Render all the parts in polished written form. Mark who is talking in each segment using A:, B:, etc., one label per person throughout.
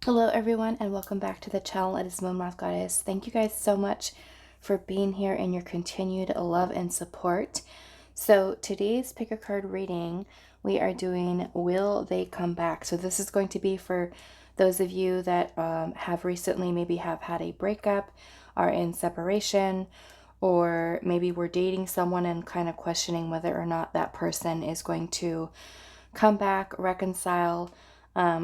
A: Hello everyone and welcome back to the channel. It is moonmothgoddess. Thank you guys so much for being here and your continued love and support. So today's pick a card reading, we are doing Will They Come Back? So this is going to be for those of you that have recently maybe have had a breakup, are in separation, or maybe we're dating someone and kind of questioning whether or not that person is going to come back, reconcile,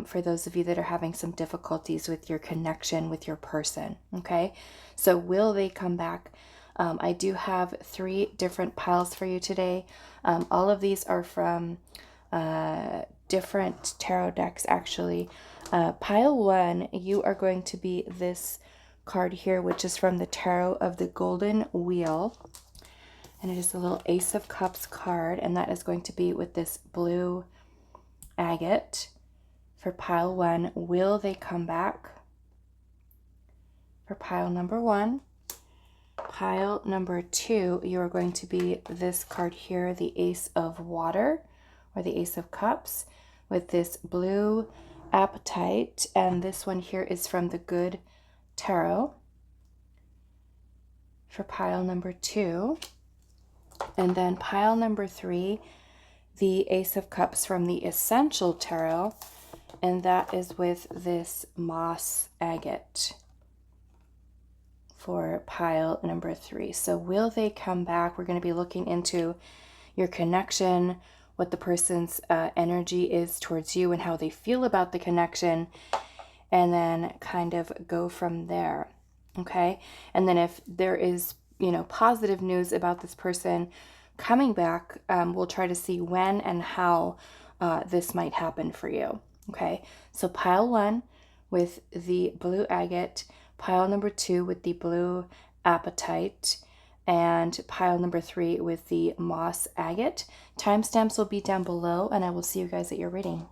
A: for those of you that are having some difficulties with your connection with your person. Okay, so will they come back? I do have 3 different piles for you today. All of these are from different tarot decks, actually. Pile 1, you are going to be this card here, which is from the Tarot of the Golden Wheel. And it is the little Ace of Cups card, and that is going to be with this blue agate. For pile 1, will they come back? For pile number 1. Pile number 2, you are going to be this card here, the Ace of Water, or the Ace of Cups, with this blue appetite. And this one here is from the Good Tarot. For pile number 2. And then pile number 3, the Ace of Cups from the Essential Tarot. And that is with this moss agate for pile number 3. So will they come back? We're going to be looking into your connection, what the person's energy is towards you and how they feel about the connection, and then kind of go from there. Okay. And then if there is, positive news about this person coming back, we'll try to see when and how this might happen for you. Okay, so pile 1 with the blue agate, pile number 2 with the blue apatite, and pile number 3 with the moss agate. Timestamps will be down below, and I will see you guys at your reading.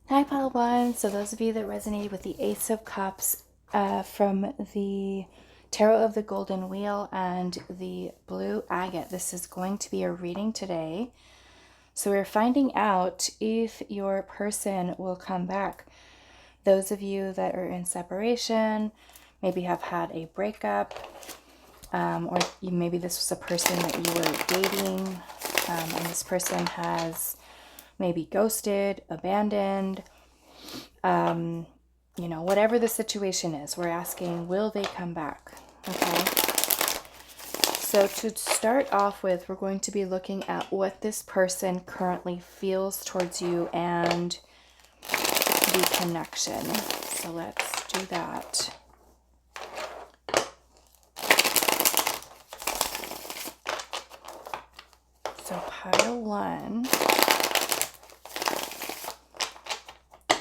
A: Hi, pile 1. So those of you that resonated with the Ace of Cups from the Tarot of the Golden Wheel and the blue agate, this is going to be a reading today. So we're finding out if your person will come back. Those of you that are in separation, maybe have had a breakup, or maybe this was a person that you were dating, and this person has maybe ghosted, abandoned, whatever the situation is, we're asking, will they come back? Okay. So to start off with, we're going to be looking at what this person currently feels towards you and the connection. So let's do that. So pile 1.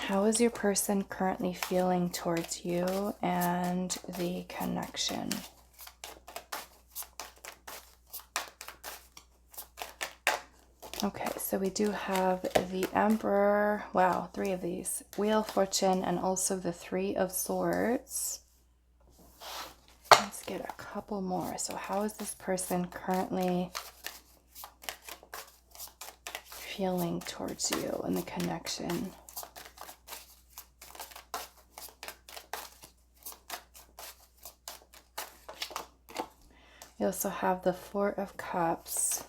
A: How is your person currently feeling towards you and the connection? Okay, so we do have the Emperor. Wow, 3 of these. Wheel of Fortune and also the 3 of Swords. Let's get a couple more. So how is this person currently feeling towards you and the connection? We also have the 4 of Cups.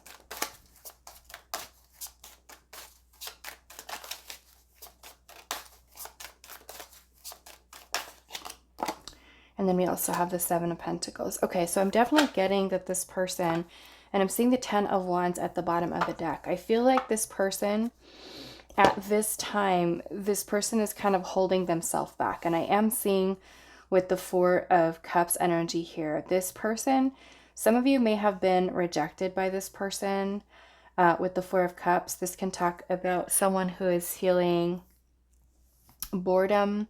A: And then we also have the 7 of Pentacles. Okay, so I'm definitely getting that this person, and I'm seeing the 10 of Wands at the bottom of the deck. I feel like this person, at this time, this person is kind of holding themselves back. And I am seeing with the 4 of Cups energy here, this person, some of you may have been rejected by this person. With the 4 of Cups, this can talk about someone who is feeling boredom,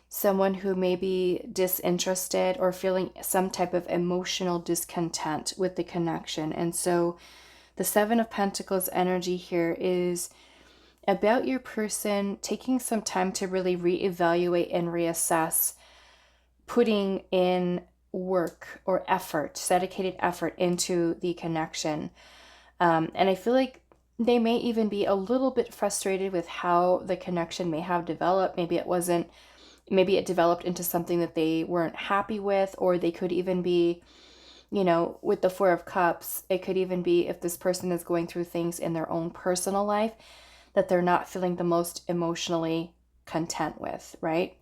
A: someone who may be disinterested or feeling some type of emotional discontent with the connection. And so the 7 of Pentacles energy here is about your person taking some time to really reevaluate and reassess, putting in work or effort, dedicated effort into the connection. And I feel like they may even be a little bit frustrated with how the connection may have developed. Maybe it developed into something that they weren't happy with, or they could even be, with the Four of Cups, it could even be if this person is going through things in their own personal life that they're not feeling the most emotionally content with, right?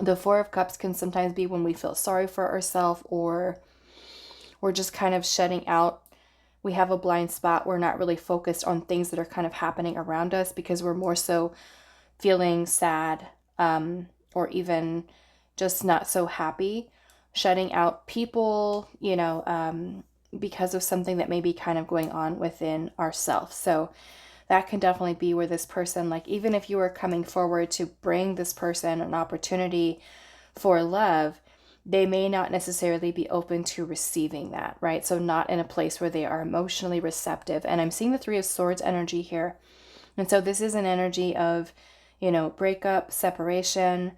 A: The Four of Cups can sometimes be when we feel sorry for ourselves, or we're just kind of shutting out. We have a blind spot. We're not really focused on things that are kind of happening around us because we're more so feeling sad, or even just not so happy, shutting out people, because of something that may be kind of going on within ourselves. So that can definitely be where this person, like, even if you are coming forward to bring this person an opportunity for love, they may not necessarily be open to receiving that, right? So not in a place where they are emotionally receptive. And I'm seeing the Three of Swords energy here. And so this is an energy of, breakup, separation.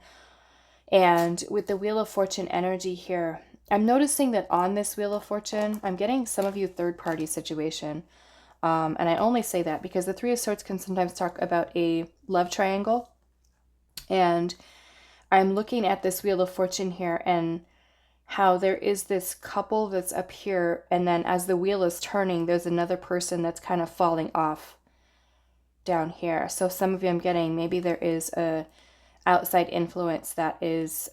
A: And with the Wheel of Fortune energy here, I'm noticing that on this Wheel of Fortune, I'm getting some of you third-party situation. And I only say that because the Three of Swords can sometimes talk about a love triangle. And I'm looking at this Wheel of Fortune here and how there is this couple that's up here, and then as the wheel is turning, there's another person that's kind of falling off down here. So some of you, I'm getting, maybe there is a outside influence that is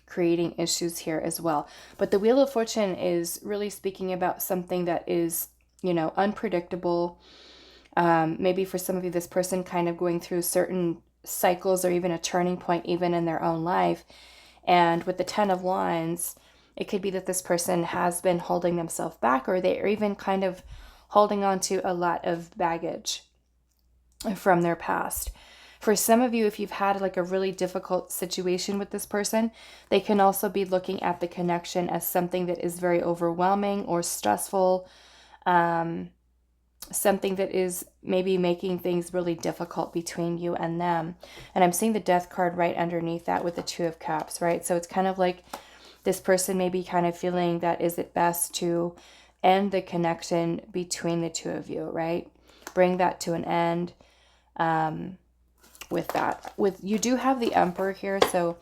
A: creating issues here as well. But the Wheel of Fortune is really speaking about something that is, unpredictable. Maybe for some of you, this person kind of going through certain cycles or even a turning point even in their own life. And with the Ten of Wands, it could be that this person has been holding themselves back, or they are even kind of holding on to a lot of baggage from their past. For some of you, if you've had like a really difficult situation with this person, they can also be looking at the connection as something that is very overwhelming or stressful, something that is maybe making things really difficult between you and them. And I'm seeing the Death card right underneath that with the Two of Cups, right? So it's kind of like this person may be kind of feeling that is it best to end the connection between the two of you, right? Bring that to an end. With that, you do have the Emperor here. So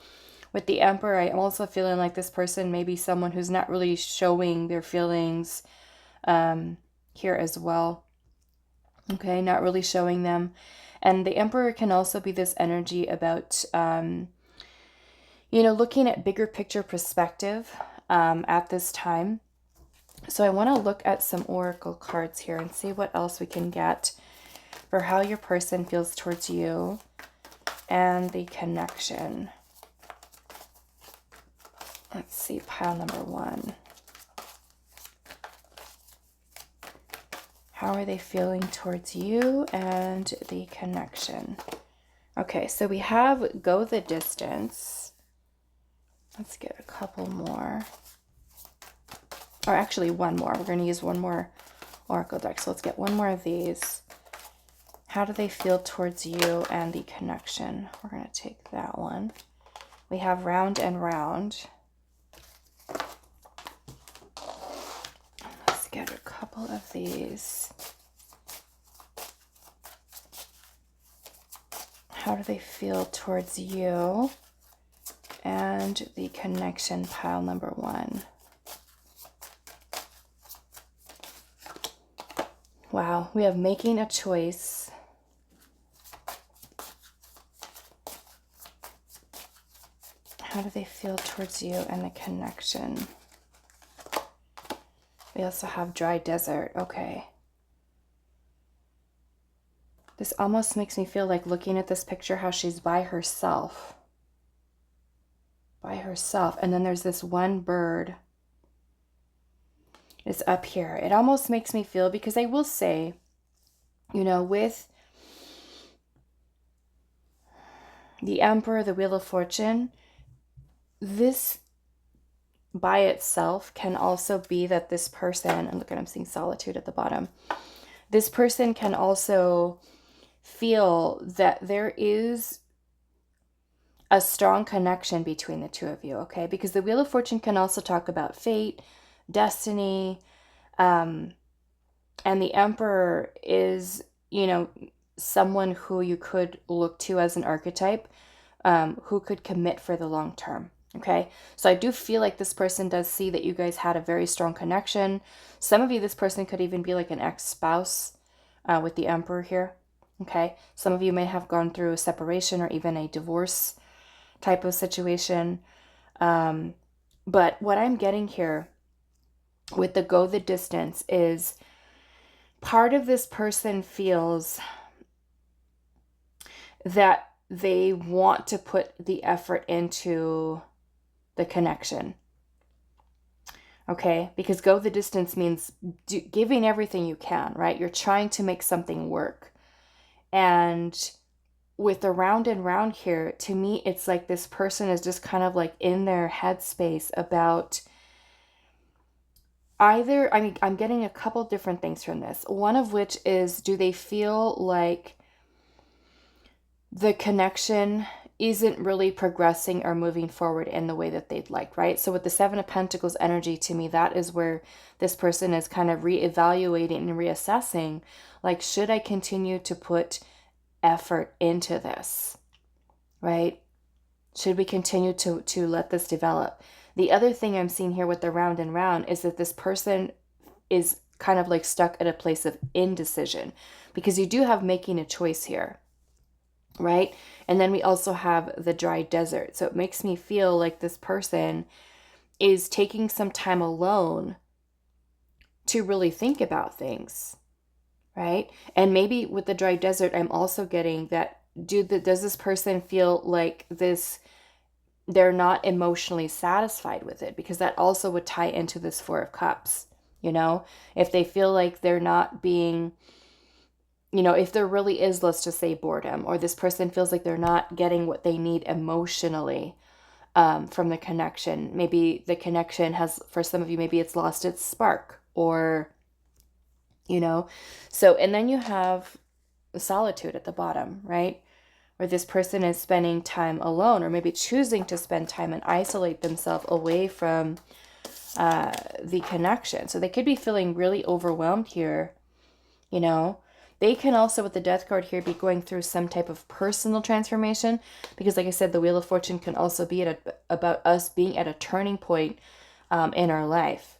A: with the Emperor, I'm also feeling like this person may be someone who's not really showing their feelings here as well. Okay, not really showing them. And the Emperor can also be this energy about, looking at bigger picture perspective at this time. So I want to look at some oracle cards here and see what else we can get for how your person feels towards you and the connection. Let's see, pile number 1. How are they feeling towards you and the connection? Okay, so we have Go the Distance. Let's get a couple more. Or actually one more. We're going to use one more oracle deck. So let's get one more of these. How do they feel towards you and the connection? We're going to take that one. We have Round and Round. Let's get a couple of these. How do they feel towards you and the connection, pile number 1? Wow, we have making a choice. How do they feel towards you and the connection? We also have Dry Desert. Okay. This almost makes me feel like, looking at this picture, how she's by herself. By herself. And then there's this one bird is up here. It almost makes me feel, because I will say, with the Emperor, the Wheel of Fortune, this by itself can also be that this person, and look, I'm seeing Solitude at the bottom. This person can also feel that there is a strong connection between the two of you, okay? Because the Wheel of Fortune can also talk about fate, destiny, And the Emperor is, you know, someone who you could look to as an archetype, who could commit for the long term. Okay, so I do feel like this person does see that you guys had a very strong connection. Some of you, this person could even be like an ex-spouse, with the Emperor here. Okay, some of you may have gone through a separation or even a divorce type of situation. But what I'm getting here with the go the distance is part of this person feels that they want to put the effort into the connection. Okay, because go the distance means giving everything you can, right? You're trying to make something work. And with the round and round here, to me, it's like this person is just kind of like in their headspace about either, I mean, I'm getting a couple different things from this. One of which is, do they feel like the connection isn't really progressing or moving forward in the way that they'd like, right? So with the Seven of Pentacles energy, to me, that is where this person is kind of reevaluating and reassessing, like, should I continue to put effort into this, right? Should we continue to let this develop? The other thing I'm seeing here with the round and round is that this person is kind of like stuck at a place of indecision, because you do have making a choice here, right? And then we also have the dry desert. So it makes me feel like this person is taking some time alone to really think about things, right? And maybe with the dry desert, I'm also getting that, does this person feel like they're not emotionally satisfied with it? Because that also would tie into this Four of Cups, you know? If they feel like they're not being, you know, if there really is, let's just say, boredom, or this person feels like they're not getting what they need emotionally, from the connection. Maybe the connection has, for some of you, maybe it's lost its spark, or, you know. So, and then you have solitude at the bottom, right? Where this person is spending time alone, or maybe choosing to spend time and isolate themselves away from the connection. So they could be feeling really overwhelmed here, you know. They can also, with the Death card here, be going through some type of personal transformation, because like I said, the Wheel of Fortune can also be about us being at a turning point in our life.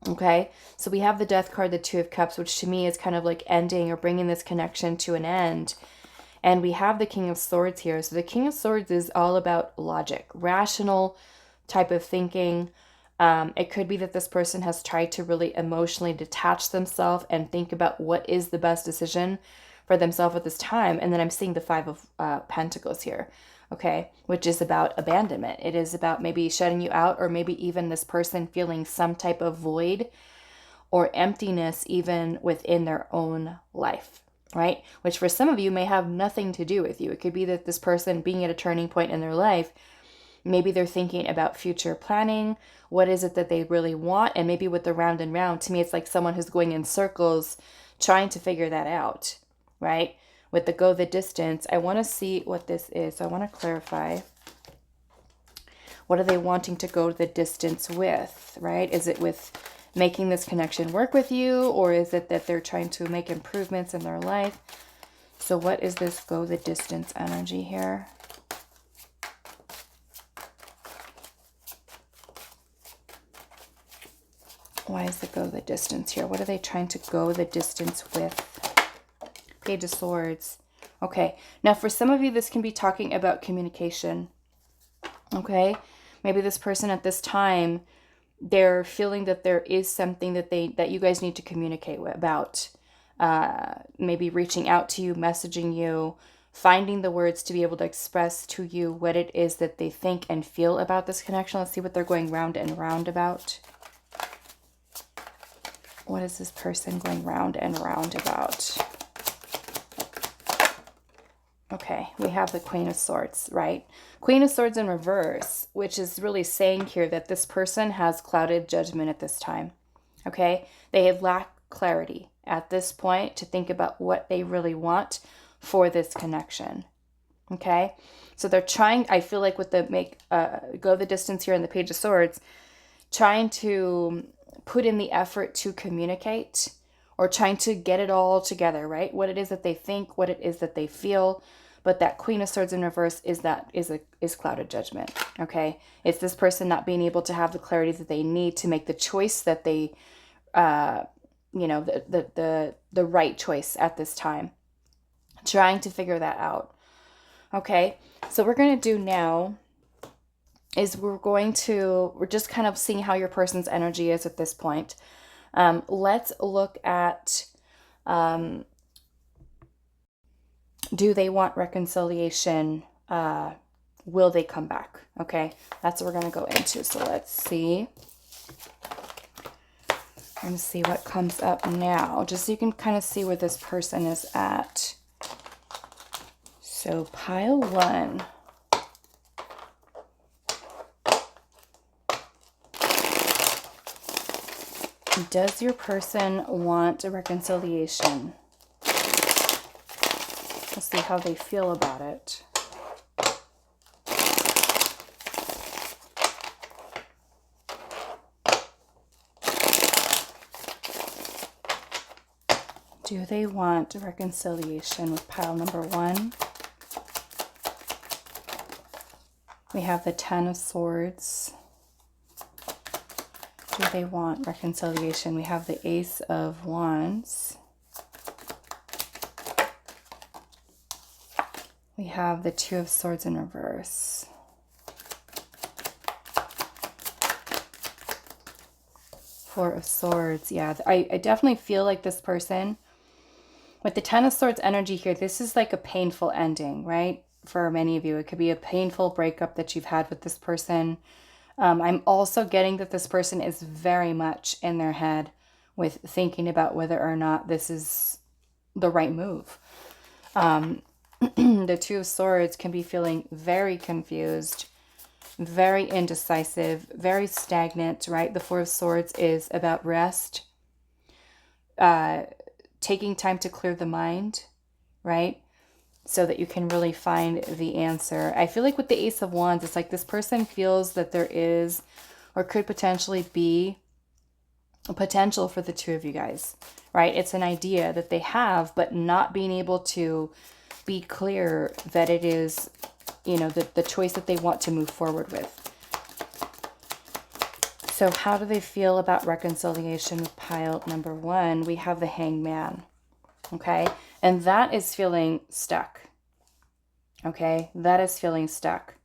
A: Okay, so we have the Death card, the Two of Cups, which to me is kind of like ending or bringing this connection to an end. And we have the King of Swords here. So the King of Swords is all about logic, rational type of thinking. It could be that this person has tried to really emotionally detach themselves and think about what is the best decision for themselves at this time. And then I'm seeing the Five of Pentacles here, okay, which is about abandonment. It is about maybe shutting you out, or maybe even this person feeling some type of void or emptiness even within their own life, right? Which for some of you may have nothing to do with you. It could be that this person being at a turning point in their life, maybe they're thinking about future planning. What is it that they really want? And maybe with the round and round, to me, it's like someone who's going in circles trying to figure that out, right? With the go the distance, I want to see what this is. So I want to clarify. What are they wanting to go the distance with, right? Is it with making this connection work with you, or is it that they're trying to make improvements in their life? So what is this go the distance energy here? Why is the go the distance here? What are they trying to go the distance with? Page of Swords. Okay, now for some of you, this can be talking about communication. Okay, maybe this person at this time, they're feeling that there is something that you guys need to communicate about. Maybe reaching out to you, messaging you, finding the words to be able to express to you what it is that they think and feel about this connection. Let's see what they're going round and round about. What is this person going round and round about? Okay, we have the Queen of Swords, right? Queen of Swords in reverse, which is really saying here that this person has clouded judgment at this time, okay? They have lacked clarity at this point to think about what they really want for this connection, okay? So they're trying, I feel like with the go the distance here in the Page of Swords, trying to put in the effort to communicate, or trying to get it all together, right? What it is that they think, what it is that they feel. But that Queen of Swords in reverse is clouded judgment, okay? It's this person not being able to have the clarity that they need to make the choice that they, you know, the right choice at this time. Trying to figure that out, okay? So what we're going to do now is we're just kind of seeing how your person's energy is at this point. Let's look at, do they want reconciliation? Will they come back? Okay, that's what we're going to go into. So let's see. And see what comes up now, just so you can kind of see where this person is at. So pile 1. Does your person want a reconciliation? Let's see how they feel about it. Do they want a reconciliation with pile number 1? We have the Ten of Swords. Do they want reconciliation? We have the Ace of Wands. We have the Two of Swords in reverse. Four of Swords. Yeah, I definitely feel like this person, with the Ten of Swords energy here, this is like a painful ending, right? For many of you, it could be a painful breakup that you've had with this person. I'm also getting that this person is very much in their head with thinking about whether or not this is the right move. The Two of Swords can be feeling very confused, very indecisive, very stagnant, right? The Four of Swords is about rest, taking time to clear the mind, right? So that you can really find the answer. I feel like with the Ace of Wands, it's like this person feels that there is or could potentially be a potential for the two of you guys, right? It's an idea that they have, but not being able to be clear that it is, you know, the choice that they want to move forward with. So how do they feel about reconciliation with pile number 1? We have the Hangman, okay? And that is feeling stuck, okay? That is feeling stuck.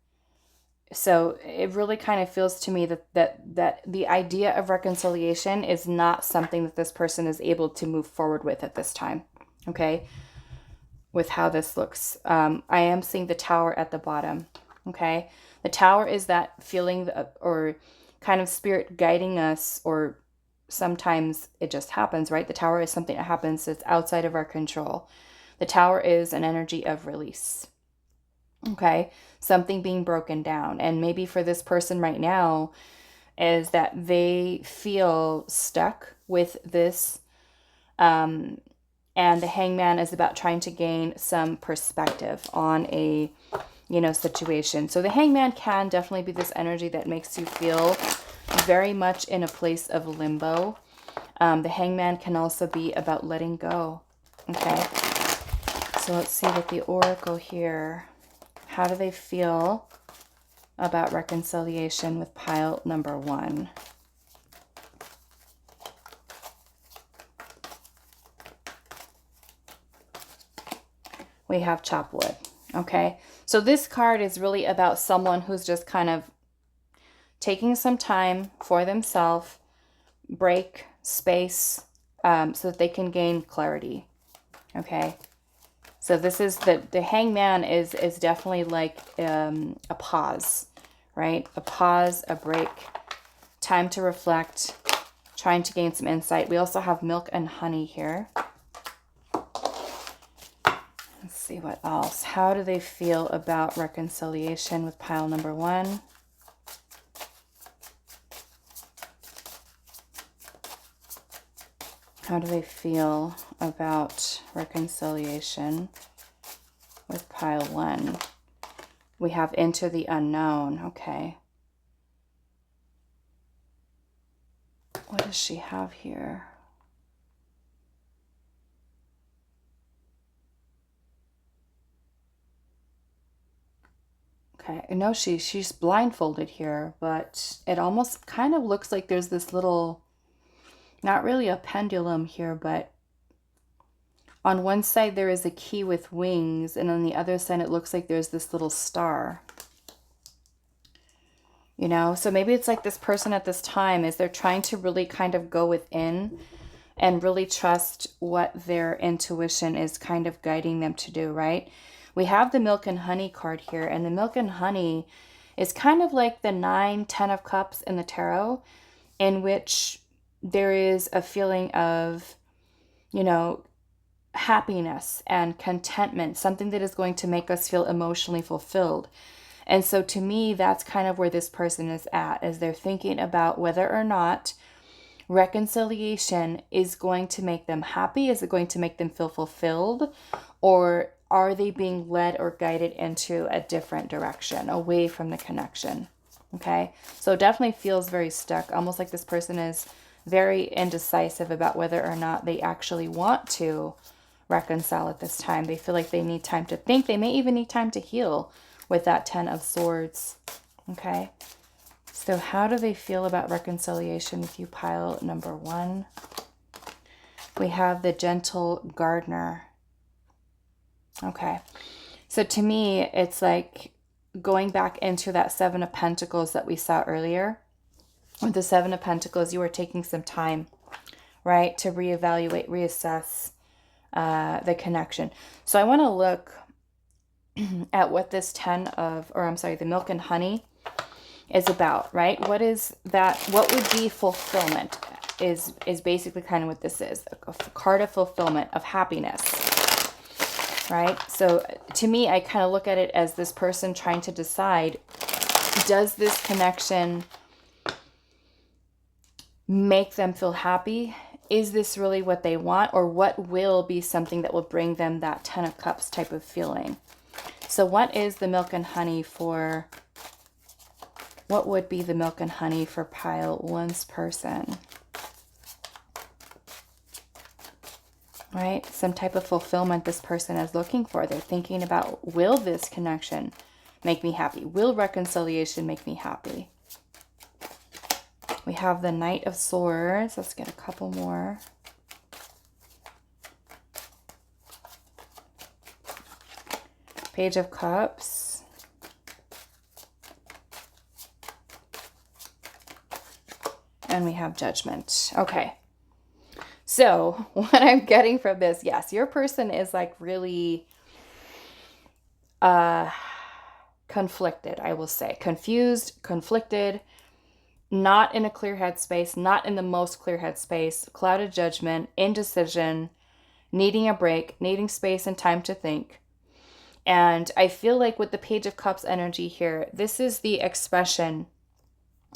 A: So it really kind of feels to me that the idea of reconciliation is not something that this person is able to move forward with at this time, okay? With how this looks. I am seeing the Tower at the bottom, okay? The Tower is that feeling or kind of spirit guiding us, or sometimes it just happens, right? The Tower is something that happens that's outside of our control. The Tower is an energy of release, okay? Something being broken down. And maybe for this person right now is that they feel stuck with this, and the Hangman is about trying to gain some perspective on a, you know, situation. So the Hangman can definitely be this energy that makes you feel very much in a place of limbo. The Hangman can also be about letting go, okay? So let's see with the Oracle here. How do they feel about reconciliation with pile number 1? We have chop wood, okay? So this card is really about someone who's just kind of taking some time for themselves, break, space, so that they can gain clarity, okay? So this is the Hangman is definitely like a pause, right? A pause, a break, time to reflect, trying to gain some insight. We also have milk and honey here. Let's see what else. How do they feel about reconciliation with pile number 1? How do they feel about reconciliation with pile 1? We have into the unknown. Okay. What does she have here? Okay, no, she's blindfolded here, but it almost kind of looks like there's this little, not really a pendulum here, but on one side there is a key with wings, and on the other side it looks like there's this little star. You know, so maybe it's like this person at this time is they're trying to really kind of go within and really trust what their intuition is kind of guiding them to do, right? We have the Milk and Honey card here, and the Milk and Honey is kind of like the 9, 10 of Cups in the tarot, in which there is a feeling of, you know, happiness and contentment, something that is going to make us feel emotionally fulfilled. And so to me, that's kind of where this person is at, as they're thinking about whether or not reconciliation is going to make them happy. Is it going to make them feel fulfilled? Or are they being led or guided into a different direction, away from the connection? Okay, so it definitely feels very stuck, almost like this person is very indecisive about whether or not they actually want to reconcile at this time. They feel like they need time to think. They may even need time to heal with that 10 of Swords. Okay, so how do they feel about reconciliation with you, pile number 1? We have the Gentle Gardener. Okay, so to me, it's like going back into that 7 of Pentacles that we saw earlier. With the 7 of Pentacles, you are taking some time, right, to reevaluate, reassess the connection. So I want to look at what this the Milk and Honey is about, right? What is that? What would be fulfillment is basically kind of what this is. A card of fulfillment, of happiness, right? So to me, I kind of look at it as this person trying to decide, does this connection make them feel happy? Is this really what they want? Or what will be something that will bring them that 10 of Cups type of feeling? So what is the Milk and Honey for, what would be the Milk and Honey for pile 1's person? Right? Some type of fulfillment this person is looking for. They're thinking about, will this connection make me happy? Will reconciliation make me happy? We have the Knight of Swords. Let's get a couple more. Page of Cups. And we have Judgment. Okay. So what I'm getting from this, yes, your person is like really conflicted, I will say. Confused, conflicted, not in a clear head space, not in the most clear head space, clouded judgment, indecision, needing a break, needing space and time to think. And I feel like with the Page of Cups energy here, this is the expression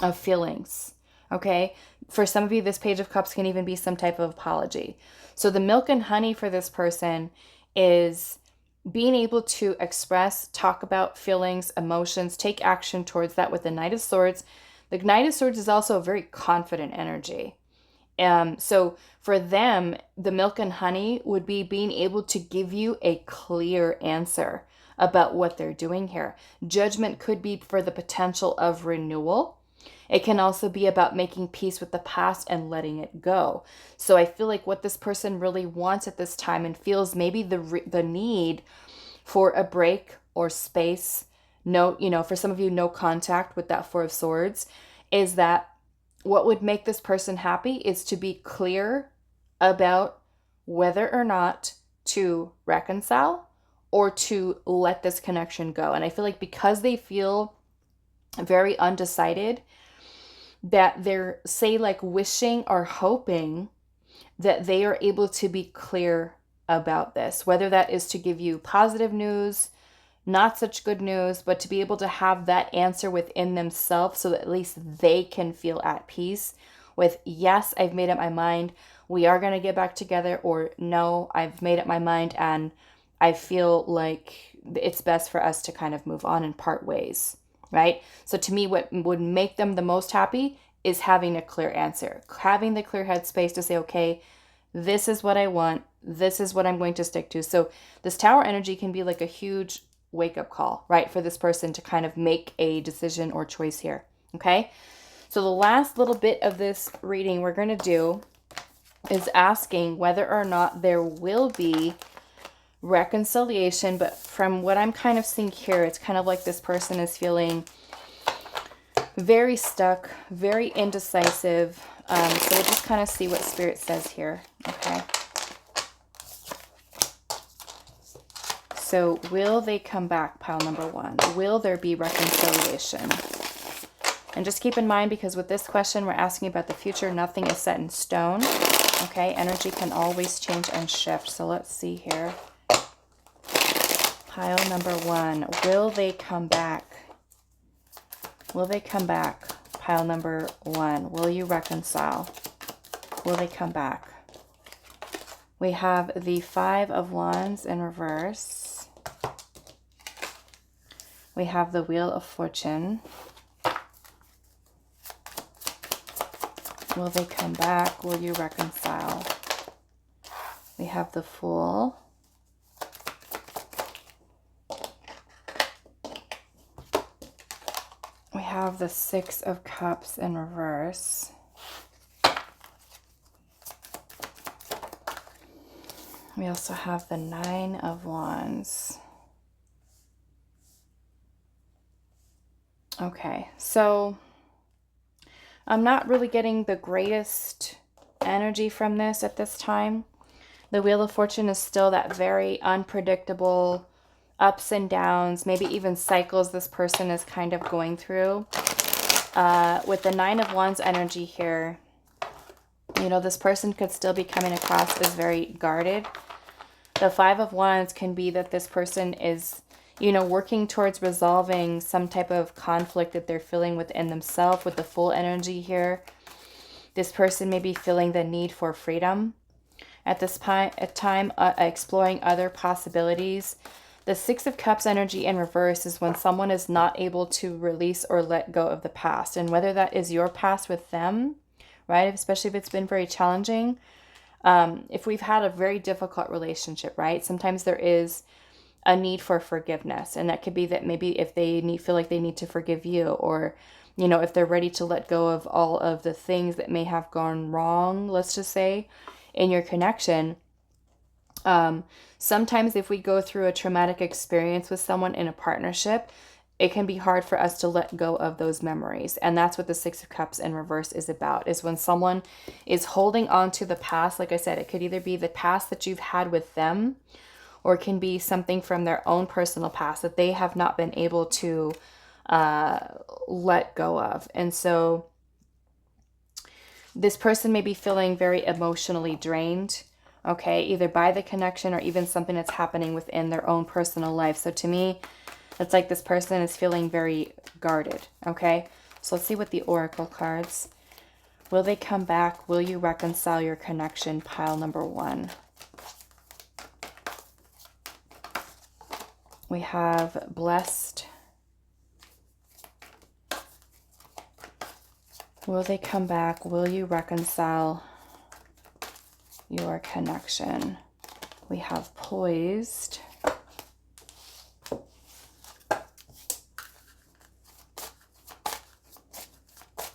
A: of feelings, okay? For some of you, this Page of Cups can even be some type of apology. So the Milk and Honey for this person is being able to express, talk about feelings, emotions, take action towards that with the Knight of Swords. The Knight of Swords is also a very confident energy. So for them, the Milk and Honey would be being able to give you a clear answer about what they're doing here. Judgment could be for the potential of renewal. It can also be about making peace with the past and letting it go. So I feel like what this person really wants at this time and feels maybe the need for a break or space, for some of you, no contact with that 4 of Swords, is that what would make this person happy is to be clear about whether or not to reconcile or to let this connection go. And I feel like because they feel very undecided, that they're, say, like wishing or hoping that they are able to be clear about this, whether that is to give you positive news, not such good news, but to be able to have that answer within themselves so that at least they can feel at peace with, yes, I've made up my mind, we are going to get back together, or no, I've made up my mind and I feel like it's best for us to kind of move on and part ways, right? So to me, what would make them the most happy is having a clear answer, having the clear headspace to say, okay, this is what I want. This is what I'm going to stick to. So this Tower energy can be like a huge wake-up call, right? For this person to kind of make a decision or choice here, okay? So the last little bit of this reading we're going to do is asking whether or not there will be reconciliation. But from what I'm kind of seeing here, it's kind of like this person is feeling very stuck, very indecisive. So we'll just kind of see what Spirit says here, okay? So will they come back, pile number 1? Will there be reconciliation? And just keep in mind, because with this question, we're asking about the future. Nothing is set in stone, okay? Energy can always change and shift. So let's see here. Pile number 1, will they come back? Will they come back? Pile number 1, will you reconcile? Will they come back? We have the 5 of Wands in reverse. We have the Wheel of Fortune. Will they come back? Will you reconcile? We have the Fool. We have the 6 of Cups in reverse. We also have the 9 of Wands. Okay, so I'm not really getting the greatest energy from this at this time. The Wheel of Fortune is still that very unpredictable ups and downs, maybe even cycles this person is kind of going through. With the 9 of Wands energy here, you know, this person could still be coming across as very guarded. The 5 of Wands can be that this person is, you know, working towards resolving some type of conflict that they're feeling within themselves. With the Fool energy here, this person may be feeling the need for freedom at this time, exploring other possibilities. The 6 of Cups energy in reverse is when someone is not able to release or let go of the past. And whether that is your past with them, right? Especially if it's been very challenging. If we've had a very difficult relationship, right? Sometimes there is a need for forgiveness. And that could be that maybe if they feel like they need to forgive you, or, you know, if they're ready to let go of all of the things that may have gone wrong, let's just say, in your connection. Sometimes if we go through a traumatic experience with someone in a partnership, it can be hard for us to let go of those memories. And that's what the 6 of Cups in reverse is about, is when someone is holding on to the past. Like I said, it could either be the past that you've had with them, or it can be something from their own personal past that they have not been able to let go of. And so this person may be feeling very emotionally drained, okay, either by the connection or even something that's happening within their own personal life. So to me, it's like this person is feeling very guarded, okay? So let's see what the Oracle cards. Will they come back? Will you reconcile your connection? Pile number 1. We have Blessed. Will they come back? Will you reconcile your connection? We have Poised.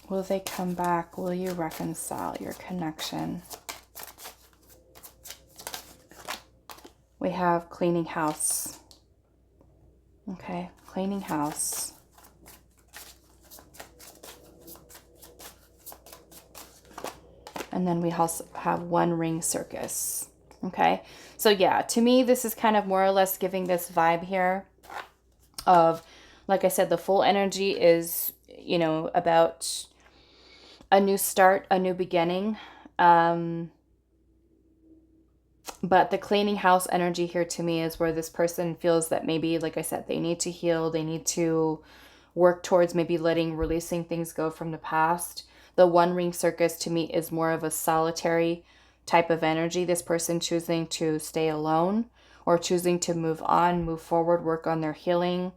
A: Will they come back? Will you reconcile your connection? We have Cleaning House. Okay, Cleaning House. And then we also have One Ring Circus. Okay, so yeah, to me, this is kind of more or less giving this vibe here of, like I said, the Full energy is, you know, about a new start, a new beginning. But the Cleaning House energy here to me is where this person feels that maybe, like I said, they need to heal. They need to work towards maybe releasing things go from the past. The One Ring Circus to me is more of a solitary type of energy. This person choosing to stay alone or choosing to move on, move forward, work on their healing.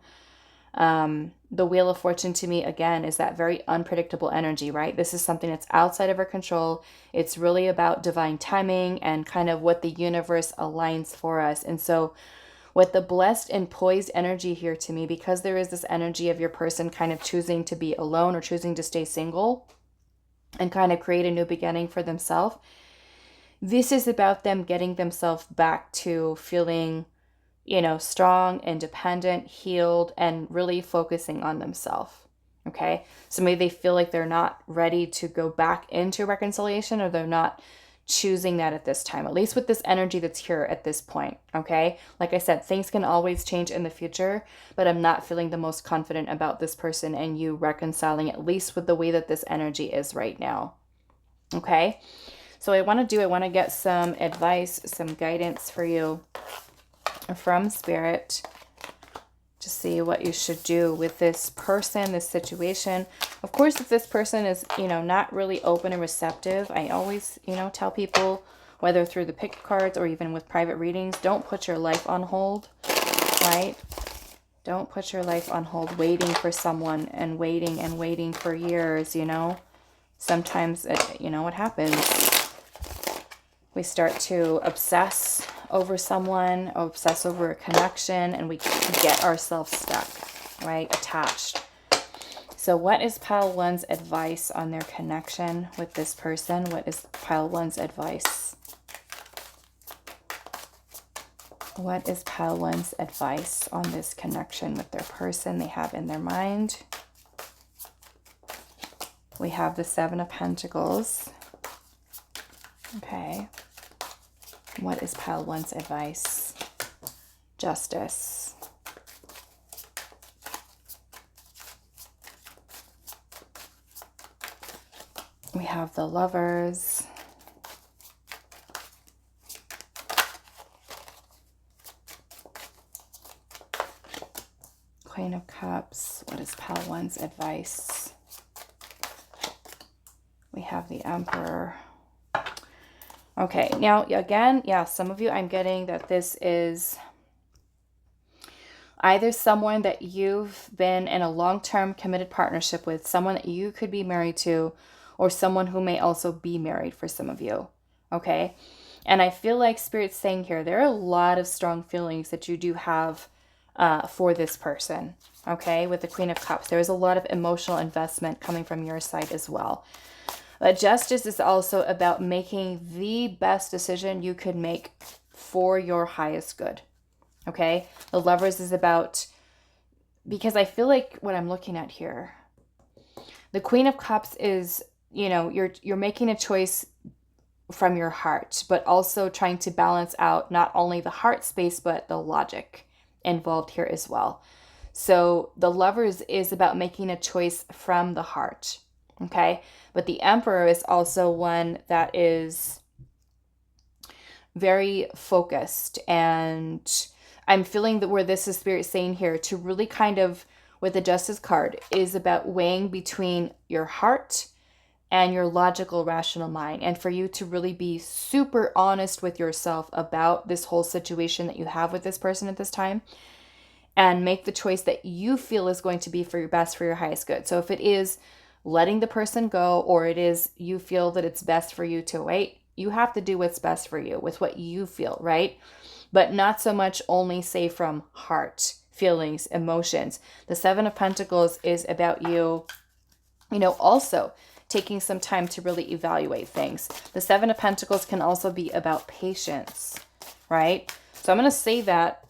A: The Wheel of Fortune to me, again, is that very unpredictable energy, right? This is something that's outside of our control. It's really about divine timing and kind of what the universe aligns for us. And so with the blessed and poised energy here to me, because there is this energy of your person kind of choosing to be alone or choosing to stay single and kind of create a new beginning for themselves. This is about them getting themselves back to feeling, you know, strong, independent, healed, and really focusing on themselves. Okay. So maybe they feel like they're not ready to go back into reconciliation, or they're not choosing that at this time, at least with this energy that's here at this point. Okay. Like I said, things can always change in the future, but I'm not feeling the most confident about this person and you reconciling, at least with the way that this energy is right now. Okay. So I want to get some advice, some guidance for you from Spirit to see what you should do with this person, this situation. Of course, if this person is, you know, not really open and receptive, I always, you know, tell people, whether through the pick cards or even with private readings, don't put your life on hold, right? Don't put your life on hold waiting for someone and waiting for years, you know. Sometimes, you know what happens. We start to obsess over someone, obsess over a connection, and we get ourselves stuck, right? Attached. So what is pile one's advice on their connection with this person? What is pile one's advice? What is pile one's advice on this connection with their person they have in their mind? We have the Seven of Pentacles. Okay. What is pile one's advice? Justice. We have the Lovers. Queen of Cups. What is pile one's advice? We have the Emperor. Okay, now again, yeah, some of you, I'm getting that this is either someone that you've been in a long-term committed partnership with, someone that you could be married to, or someone who may also be married for some of you, okay? And I feel like Spirit's saying here, there are a lot of strong feelings that you do have for this person, okay? With the Queen of Cups, there is a lot of emotional investment coming from your side as well. But justice is also about making the best decision you could make for your highest good. Okay? The Lovers is about, because I feel like what I'm looking at here, the Queen of Cups is, you know, you're making a choice from your heart, but also trying to balance out not only the heart space, but the logic involved here as well. So the Lovers is about making a choice from the heart. Okay, but the Emperor is also one that is very focused, and I'm feeling that where this is Spirit saying here to really kind of, with the Justice card, is about weighing between your heart and your logical, rational mind, and for you to really be super honest with yourself about this whole situation that you have with this person at this time, and make the choice that you feel is going to be for your best, for your highest good. So if it is letting the person go, or it is you feel that it's best for you to wait, you have to do what's best for you with what you feel, right? But not so much only say from heart, feelings, emotions. The Seven of Pentacles is about you, you know, also taking some time to really evaluate things. The Seven of Pentacles can also be about patience, right? So I'm going to say that,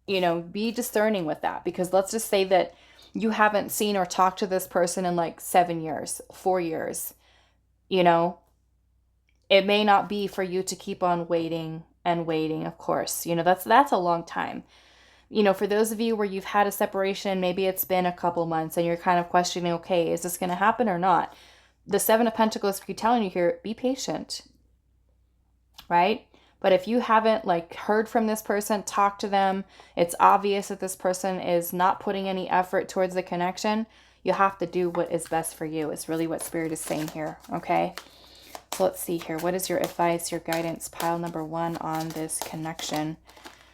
A: you know, be discerning with that, because let's just say that you haven't seen or talked to this person in like 7 years, 4 years, you know, it may not be for you to keep on waiting and waiting, of course. You know, that's a long time. You know, for those of you where you've had a separation, maybe it's been a couple months and you're kind of questioning, okay, is this going to happen or not? The Seven of Pentacles keep telling you here, be patient, right? But if you haven't like heard from this person, talk to them, it's obvious that this person is not putting any effort towards the connection, you have to do what is best for you, is really what Spirit is saying here, okay? So let's see here. What is your advice, your guidance, pile number one on this connection?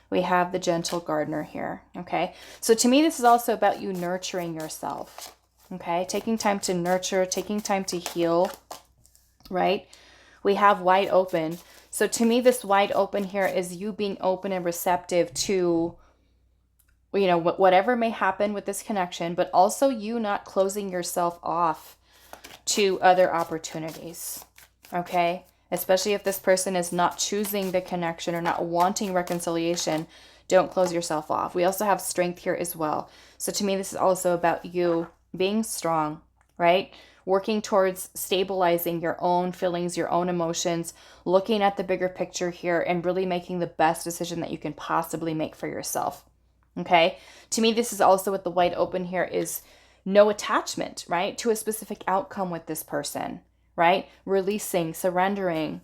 A: We have the Gentle Gardener here, okay? So to me, this is also about you nurturing yourself, okay? Taking time to nurture, taking time to heal, right? We have Wide Open. So to me, this wide open here is you being open and receptive to you know, whatever may happen with this connection, but also you not closing yourself off to other opportunities, okay? Especially if this person is not choosing the connection or not wanting reconciliation, don't close yourself off. We also have strength here as well. So to me, this is also about you being strong, right? Working towards stabilizing your own feelings, your own emotions, looking at the bigger picture here and really making the best decision that you can possibly make for yourself. Okay. To me, this is also with the wide open here is no attachment, right? To a specific outcome with this person, right? Releasing, surrendering,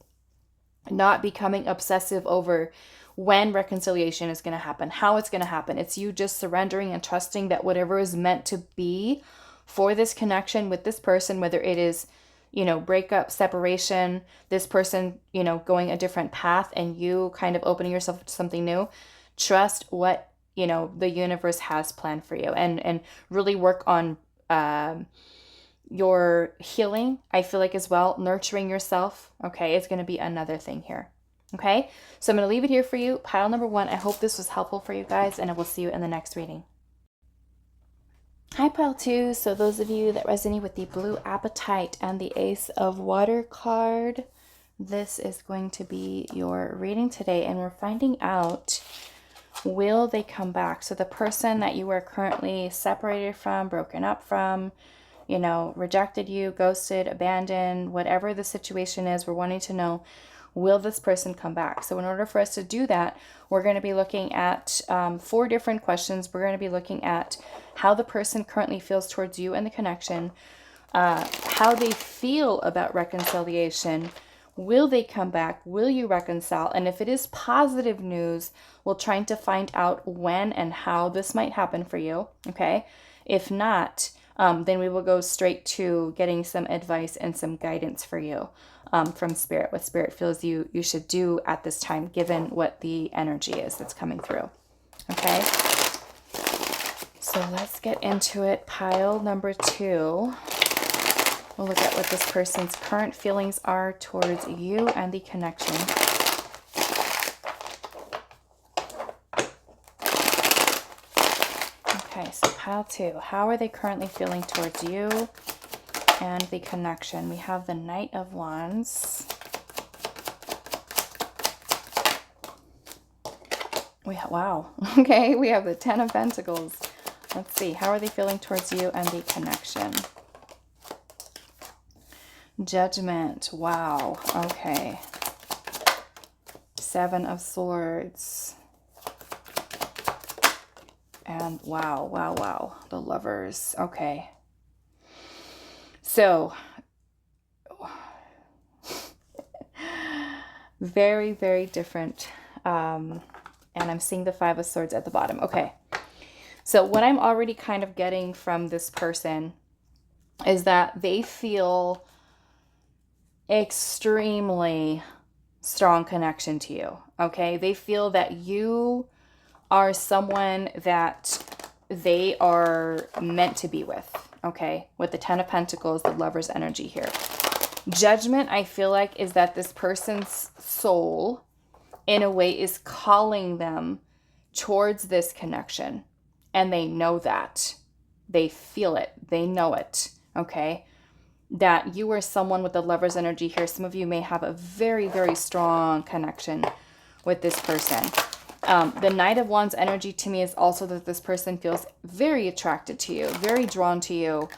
A: not becoming obsessive over when reconciliation is going to happen, how it's going to happen. It's you just surrendering and trusting that whatever is meant to be for this connection with this person, whether it is, you know, breakup, separation, this person, you know, going a different path and you kind of opening yourself to something new, trust what, you know, the universe has planned for you, and really work on your healing, I feel like, as well, nurturing yourself. Okay, it's going to be another thing here. Okay, so I'm going to leave it here for you. Pile number 1. I hope this was helpful for you guys, and I will see you in the next reading. Hi, pile 2. So those of you that resonate with the Blue Appetite and the Ace of Water card, this is going to be your reading today, and we're finding out, will they come back? So the person that you are currently separated from, broken up from, you know, rejected you, ghosted, abandoned, whatever the situation is, we're wanting to know, will this person come back? So in order for us to do that, we're going to be looking at 4 different questions. We're going to be looking at how the person currently feels towards you and the connection, how they feel about reconciliation. Will they come back? Will you reconcile? And if it is positive news, we're trying to find out when and how this might happen for you. Okay. If not, then we will go straight to getting some advice and some guidance for you from Spirit, what Spirit feels you should do at this time, given what the energy is that's coming through. Okay. So let's get into it. Pile number 2. We'll look at what this person's current feelings are towards you and the connection. Okay, so pile 2. How are they currently feeling towards you and the connection? We have the Knight of Wands. Wow. Okay, we have the Ten of Pentacles. Let's see. How are they feeling towards you and the connection? Judgment. Wow. Okay. 7 of Swords. And wow. The Lovers. Okay. So, very, very different. And I'm seeing the 5 of Swords at the bottom. Okay. So what I'm already kind of getting from this person is that they feel extremely strong connection to you. Okay. They feel that you are someone that they are meant to be with. Okay. With the 10 of Pentacles, the Lover's energy here. Judgment, I feel like, is that this person's soul, in a way, is calling them towards this connection. And they know that. They feel it. They know it. Okay. That you are someone with the Lover's energy here. Some of you may have a very, very strong connection with this person. The Knight of Wands energy to me is also that this person feels very attracted to you, very drawn to you.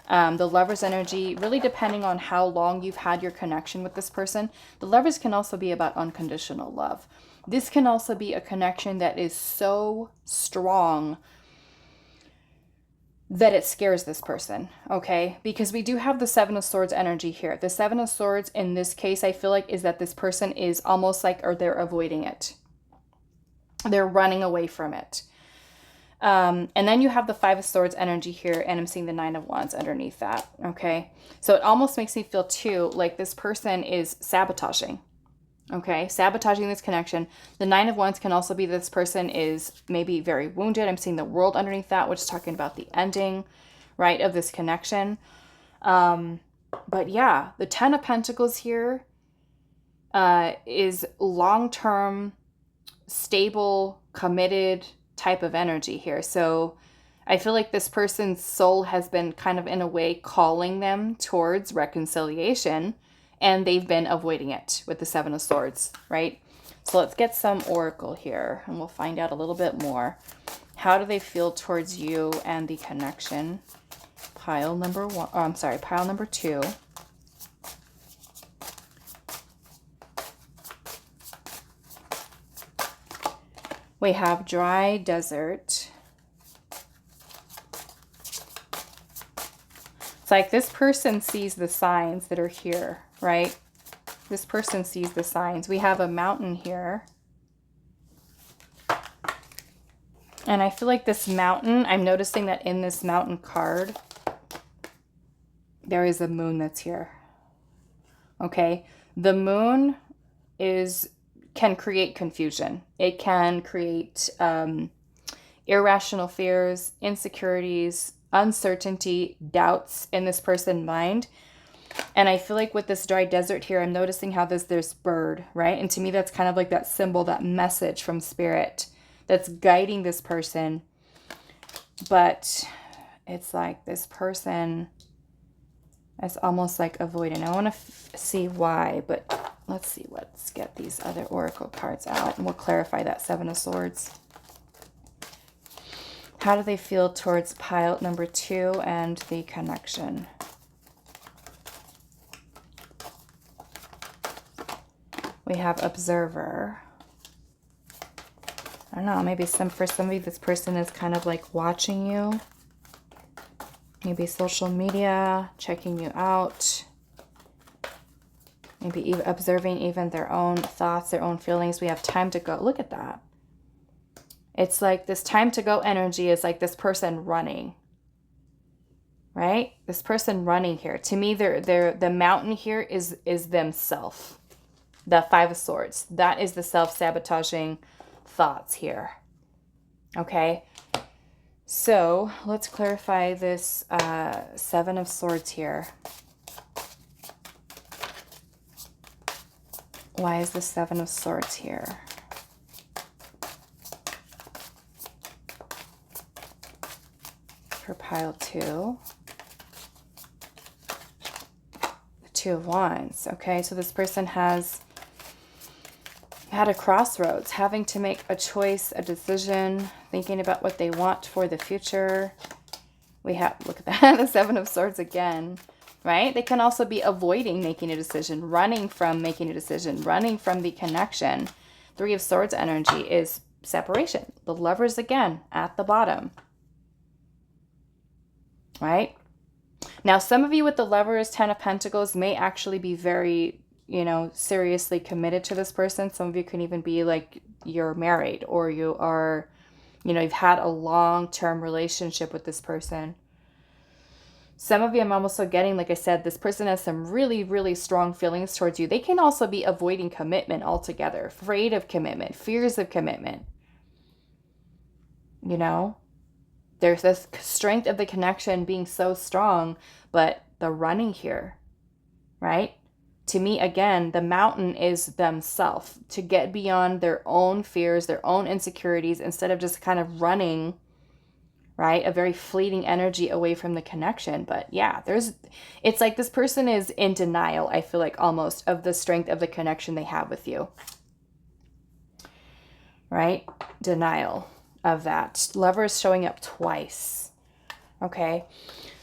A: The Lover's energy, really depending on how long you've had your connection with this person. The Lovers can also be about unconditional love. This can also be a connection that is so strong that it scares this person, okay? Because we do have the 7 of Swords energy here. The 7 of Swords in this case, I feel like, is that this person is almost like, or they're avoiding it. They're running away from it. And then you have the 5 of Swords energy here, and I'm seeing the 9 of Wands underneath that, okay? So it almost makes me feel, too, like this person is sabotaging, okay? Sabotaging this connection. The 9 of Wands can also be this person is maybe very wounded. I'm seeing the World underneath that, which is talking about the ending, right, of this connection. But yeah, the 10 of Pentacles here is long-term, stable, committed, type of energy here. So I feel like this person's soul has been kind of in a way calling them towards reconciliation, and they've been avoiding it with the Seven of Swords, right? So let's get some oracle here and we'll find out a little bit more. How do they feel towards you and the connection? Pile number one, oh, I'm sorry, pile number two. We have dry desert. It's like this person sees the signs that are here, right? This person sees the signs. We have a mountain here. And I feel like this mountain, I'm noticing that in this mountain card, there is a moon that's here. Okay. The moon can create confusion. It can create irrational fears, insecurities, uncertainty, doubts in this person's mind. And I feel like with this dry desert here, I'm noticing how there's bird, right? And to me, that's kind of like that symbol, that message from spirit that's guiding this person. But it's like this person is almost like avoiding. I want to see why, but let's see. Let's get these other oracle cards out and we'll clarify that Seven of Swords. How do they feel towards pile number two and the connection? We have observer. I don't know, maybe for somebody, this person is kind of like watching you. Maybe social media, checking you out. Maybe even observing even their own thoughts, their own feelings. We have time to go. Look at that. It's like this time to go energy is like this person running. Right? This person running here. To me, the mountain here is themselves. The Five of Swords. That is the self-sabotaging thoughts here. Okay? So, let's clarify this Seven of Swords here. Why is the Seven of Swords here? For pile two. The Two of Wands. Okay, so this person has had a crossroads, having to make a choice, a decision, thinking about what they want for the future. We have, look at that, the Seven of Swords again, right? They can also be avoiding making a decision, running from making a decision, running from the connection. Three of Swords energy is separation. The Lovers again at the bottom, right? Now, some of you with the Lovers, Ten of Pentacles may actually be very, seriously committed to this person. Some of you can even be like you're married or you are, you've had a long-term relationship with this person. Some of you, I'm also getting, like I said, this person has some really, really strong feelings towards you. They can also be avoiding commitment altogether, afraid of commitment, fears of commitment. There's this strength of the connection being so strong, but the running here, right? To me, again, the mountain is themselves, to get beyond their own fears, their own insecurities, instead of just kind of running, right? A very fleeting energy away from the connection. But yeah, it's like this person is in denial, I feel like, almost, of the strength of the connection they have with you, right? Denial of that. Lovers showing up twice. Okay.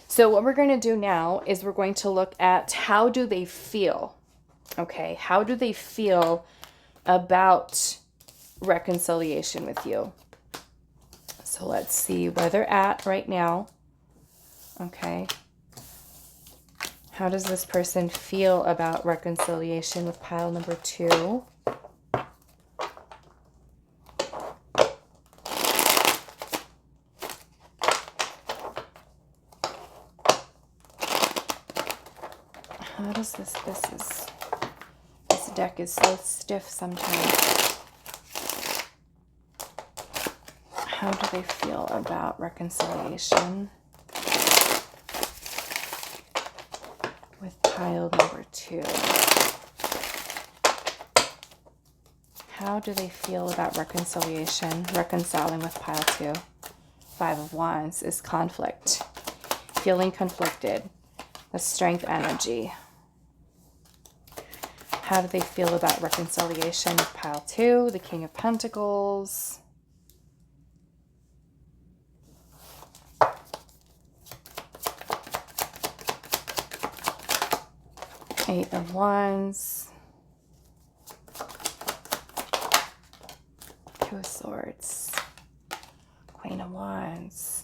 A: So what we're going to do now is we're going to look at how do they feel. Okay. How do they feel about reconciliation with you? So let's see where they're at right now. Okay. How does this person feel about reconciliation with pile number two? How does this deck is so stiff sometimes. How do they feel about reconciliation with pile number two? How do they feel about reconciliation, reconciling with pile 2? Five of Wands is conflict, feeling conflicted, the strength energy. How do they feel about reconciliation with pile 2, the King of Pentacles? Eight of Wands. Two of Swords. Queen of Wands.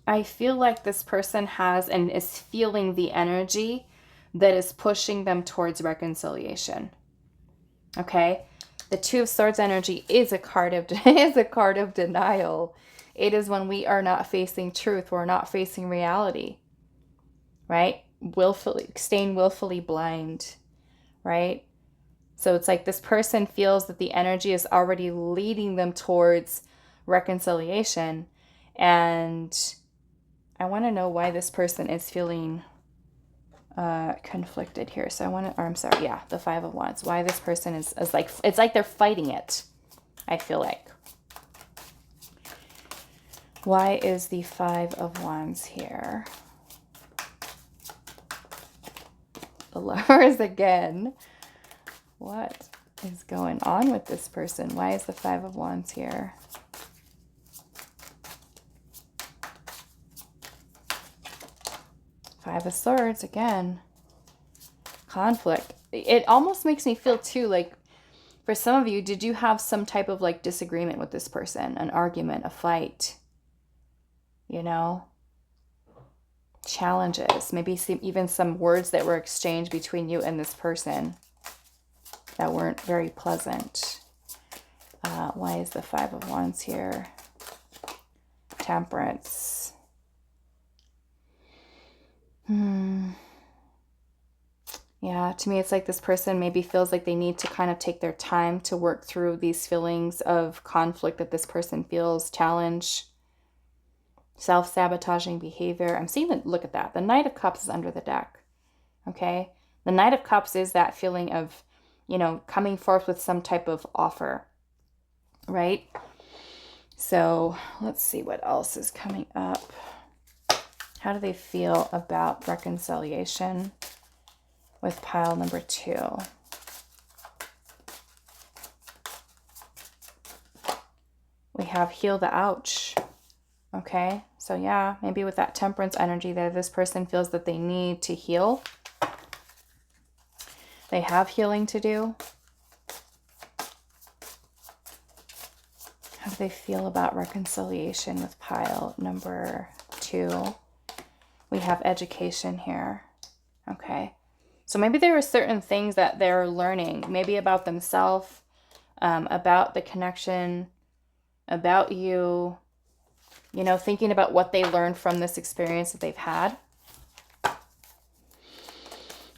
A: I feel like this person has and is feeling the energy that is pushing them towards reconciliation. Okay? The Two of Swords energy is a card of denial. It is when we are not facing truth, we're not facing reality. Right? Staying willfully blind. Right? So it's like this person feels that the energy is already leading them towards reconciliation. And I want to know why this person is feeling conflicted here. So I want to, or I'm sorry, yeah, the Five of Wands. Why this person is like, it's like they're fighting it, I feel like. Why is the Five of Wands here? The Lovers again. What is going on with this person? Why is the Five of Wands here? Five of Swords again. Conflict. It almost makes me feel too like, for some of you, did you have some type of like disagreement with this person? An argument, a fight? You know? Challenges. Maybe even some words that were exchanged between you and this person that weren't very pleasant. Why is the Five of Wands here? Temperance. Yeah, to me, it's like this person maybe feels like they need to kind of take their time to work through these feelings of conflict that this person feels, challenge, self-sabotaging behavior. I'm seeing that, look at that. The Knight of Cups is under the deck, okay? The Knight of Cups is that feeling of, you know, coming forth with some type of offer, right? So let's see what else is coming up. How do they feel about reconciliation with pile number 2? We have heal the ouch. Okay, so yeah, maybe with that Temperance energy there, this person feels that they need to heal. They have healing to do. How do they feel about reconciliation with pile number 2? We have education here. Okay. So maybe there are certain things that they're learning, maybe about themselves, about the connection, about you, you know, thinking about what they learned from this experience that they've had.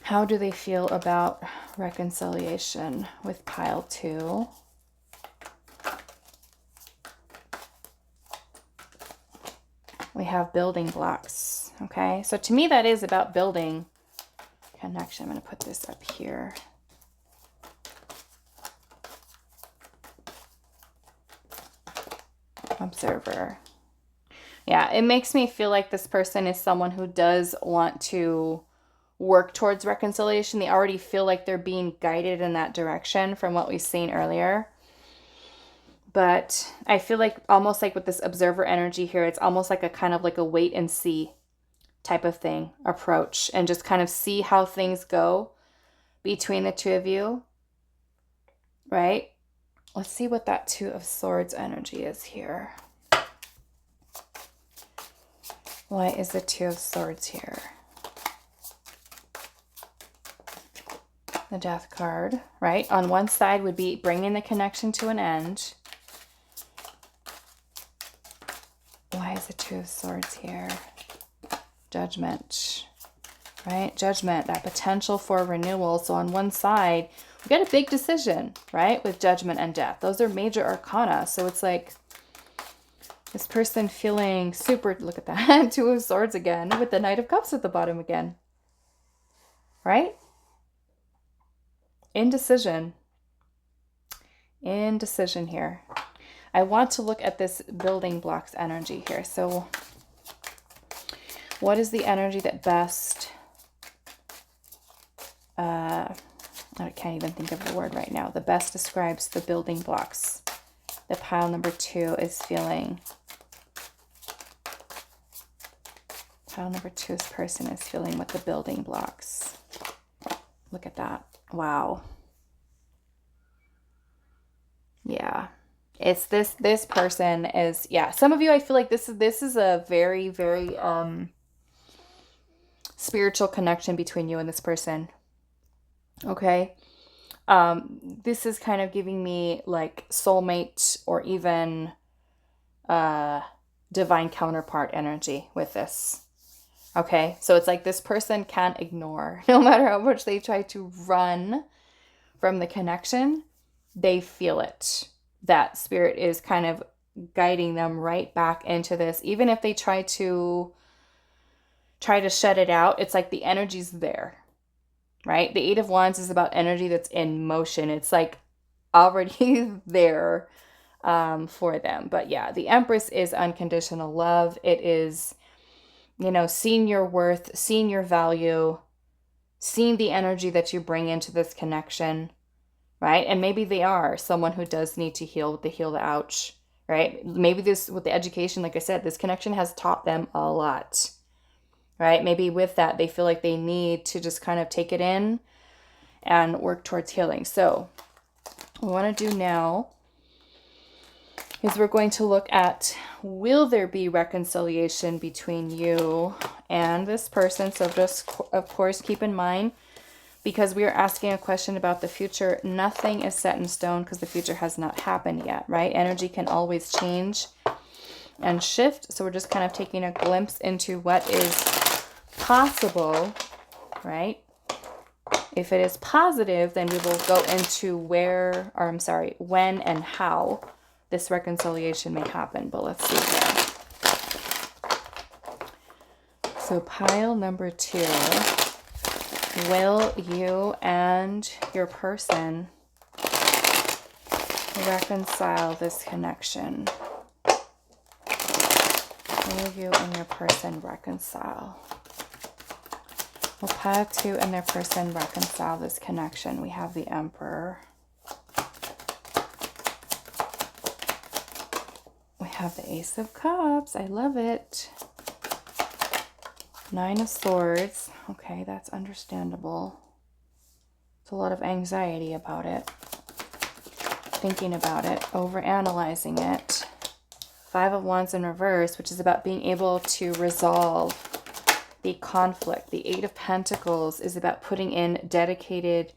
A: How do they feel about reconciliation with pile 2? We have building blocks. Okay, so to me that is about building connection. I'm going to put this up here. Observer. Yeah, it makes me feel like this person is someone who does want to work towards reconciliation. They already feel like they're being guided in that direction from what we've seen earlier. But I feel like almost like with this observer energy here, it's almost like a kind of like a wait and see type of thing, approach, and just kind of see how things go between the two of you, right? Let's see what that Two of Swords energy is here. Why is the Two of Swords here? The Death card, right? On one side would be bringing the connection to an end. Why is the Two of Swords here? Judgment, right? Judgment, that potential for renewal. So on one side, we got a big decision, right? With Judgment and Death. Those are major arcana. So it's like this person feeling super, look at that, Two of Swords again with the Knight of Cups at the bottom again, right? Indecision. Indecision here. I want to look at this building blocks energy here. So what is the energy that best, I can't even think of the word right now, the best describes the building blocks that pile number 2 is feeling? Pile number 2's person is feeling with the building blocks. Look at that. Wow. Yeah. It's this person is, yeah. Some of you, I feel like this is a very, very spiritual connection between you and this person. Okay. This is kind of giving me like soulmate or even divine counterpart energy with this. Okay, so it's like this person can't ignore, no matter how much they try to run from the connection, they feel it. That spirit is kind of guiding them right back into this. Even if they try to shut it out, it's like the energy's there, right? The 8 of Wands is about energy that's in motion. It's like already there for them. But yeah, the Empress is unconditional love. It is, you know, seeing your worth, seeing your value, seeing the energy that you bring into this connection, right? And maybe they are someone who does need to heal with the heal the ouch, right? Maybe this, with the education, like I said, this connection has taught them a lot, right? Maybe with that, they feel like they need to just kind of take it in and work towards healing. So what we want to do now is we're going to look at, will there be reconciliation between you and this person? So just, of course, keep in mind, because we are asking a question about the future, nothing is set in stone because the future has not happened yet, right? Energy can always change and shift. So we're just kind of taking a glimpse into what is possible, right? If it is positive, then we will go into when and how this reconciliation may happen. But let's see here. So pile number 2, will you and your person reconcile this connection? Will you and your person reconcile? Will pile 2 and their person reconcile this connection? We have the Emperor. We have the Ace of Cups. I love it. 9 of Swords. Okay, that's understandable. It's a lot of anxiety about it. Thinking about it. Overanalyzing it. 5 of Wands in reverse, which is about being able to resolve the conflict. The 8 of Pentacles is about putting in dedicated,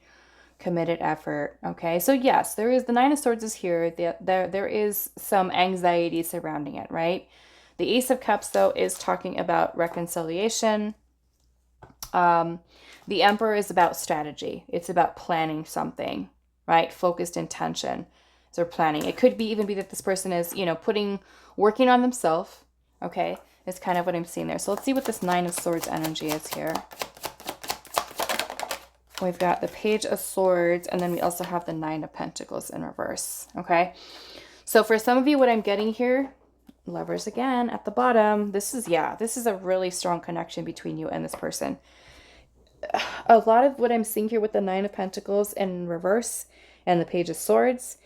A: committed effort. Okay, so yes, there is, the 9 of Swords is here. There is some anxiety surrounding it, right? The Ace of Cups, though, is talking about reconciliation. The Emperor is about strategy. It's about planning something, right? Focused intention. So planning. It could be even be that this person is, you know, working on themselves. Okay, is kind of what I'm seeing there. So let's see what this 9 of Swords energy is here. We've got the Page of Swords, and then we also have the 9 of Pentacles in reverse. Okay, so for some of you, what I'm getting here, Lovers again at the bottom, this is a really strong connection between you and this person. A lot of what I'm seeing here with the 9 of Pentacles in reverse and the Page of Swords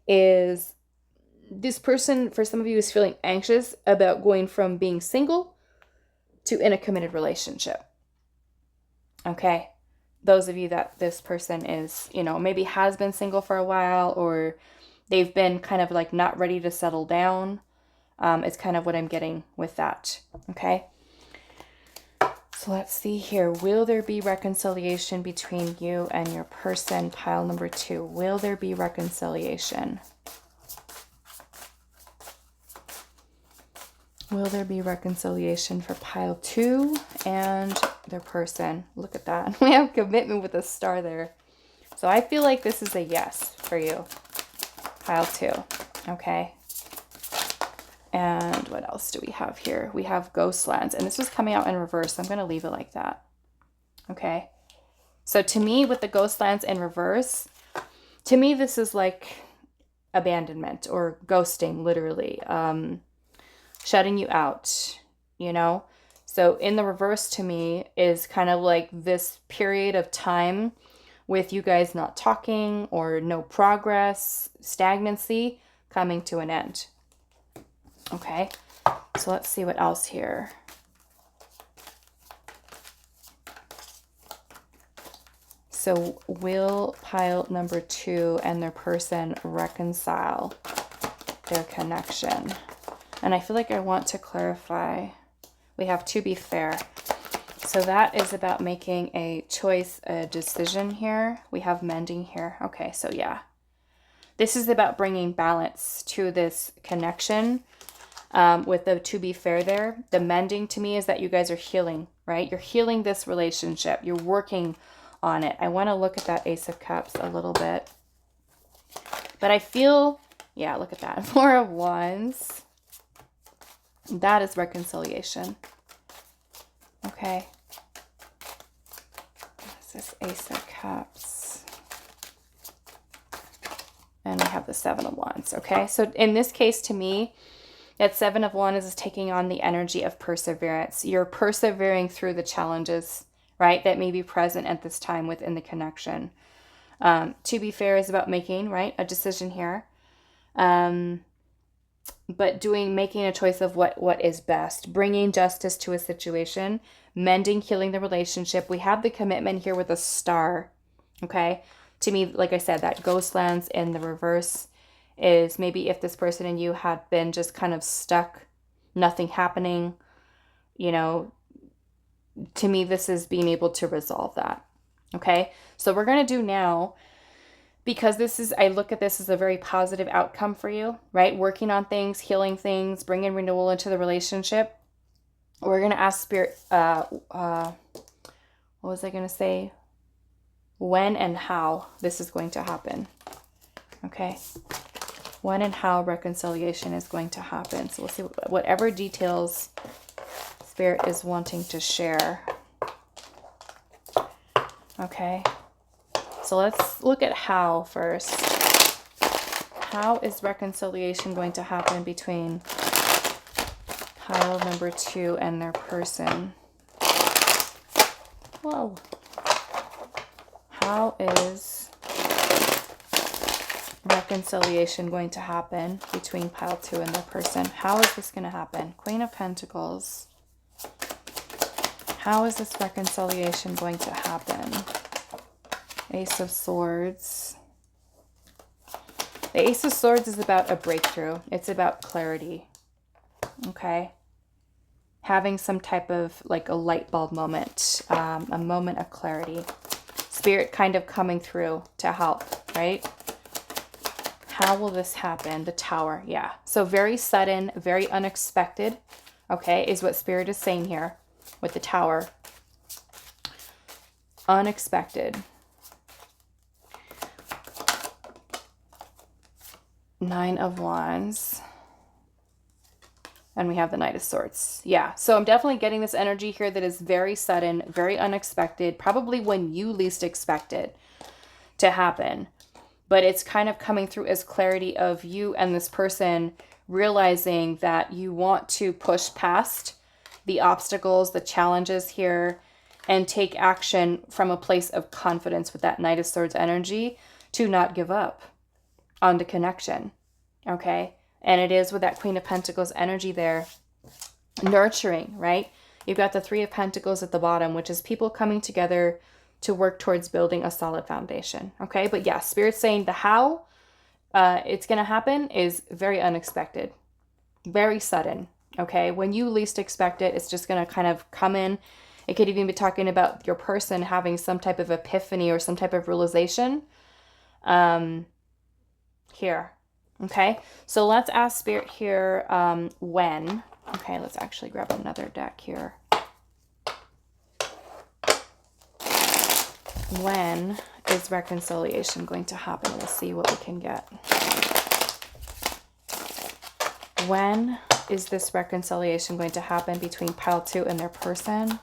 A: is this person, for some of you, is feeling anxious about going from being single to in a committed relationship. Okay, those of you that this person is, you know, maybe has been single for a while, or they've been kind of like not ready to settle down. It's kind of what I'm getting with that. Okay. So let's see here. Will there be reconciliation between you and your person? Pile number 2. Will there be reconciliation? Will there be reconciliation for pile 2 and their person? Look at that. We have commitment with a star there. So I feel like this is a yes for you. Pile 2. Okay. And what else do we have here? We have Ghostlands, and this was coming out in reverse, so I'm going to leave it like that. Okay. So to me, with the ghost lands in reverse, to me, this is like abandonment or ghosting, literally, shutting you out, you know? So in the reverse to me is kind of like this period of time with you guys not talking or no progress, stagnancy coming to an end. Okay, so let's see what else here. So will pile number 2 and their person reconcile their connection? And I feel like I want to clarify. We have to be fair. So that is about making a choice, a decision here. We have mending here. Okay, so yeah. This is about bringing balance to this connection. With the to be fair there, the mending to me is that you guys are healing, right? You're healing this relationship. You're working on it. I want to look at that Ace of Cups a little bit. But I feel, yeah, look at that. 4 of Wands. That is reconciliation. Okay. What's this Ace of Cups? And we have the 7 of Wands. Okay. So in this case, to me, that 7 of Wands is taking on the energy of perseverance. You're persevering through the challenges, right, that may be present at this time within the connection. To be fair is about making, right, a decision here. But making a choice of what is best, bringing justice to a situation, mending, healing the relationship. We have the commitment here with a star, okay? To me, like I said, that ghost lands in the reverse is maybe if this person and you had been just kind of stuck, nothing happening, you know, to me, this is being able to resolve that, okay? So we're going to do now, because this is, I look at this as a very positive outcome for you, right? Working on things, healing things, bringing renewal into the relationship. We're going to ask Spirit, what was I going to say? When and how this is going to happen, okay? When and how reconciliation is going to happen. So we'll see whatever details Spirit is wanting to share. Okay. So let's look at how first. How is reconciliation going to happen between pile number 2 and their person? Whoa. How is reconciliation going to happen between pile 2 and their person? How is this going to happen? Queen of Pentacles. How is this reconciliation going to happen? Ace of Swords. The Ace of Swords is about a breakthrough. It's about clarity. Okay? Having some type of like a light bulb moment, a moment of clarity. Spirit kind of coming through to help, right? How will this happen? The Tower, yeah. So very sudden, very unexpected, okay, is what Spirit is saying here with the Tower. Unexpected. 9 of Wands. And we have the Knight of Swords. Yeah, so I'm definitely getting this energy here that is very sudden, very unexpected, probably when you least expect it to happen. But it's kind of coming through as clarity of you and this person realizing that you want to push past the obstacles, the challenges here, and take action from a place of confidence with that Knight of Swords energy to not give up on the connection, okay? And it is with that Queen of Pentacles energy there, nurturing, right? You've got the 3 of Pentacles at the bottom, which is people coming together to work towards building a solid foundation, okay? But yeah, Spirit's saying the how it's going to happen is very unexpected, very sudden, okay? When you least expect it, it's just going to kind of come in. It could even be talking about your person having some type of epiphany or some type of realization here. Okay, so let's ask Spirit here when. Okay, let's actually grab another deck here. When is reconciliation going to happen? We'll see what we can get. When is this reconciliation going to happen between pile 2 and their person?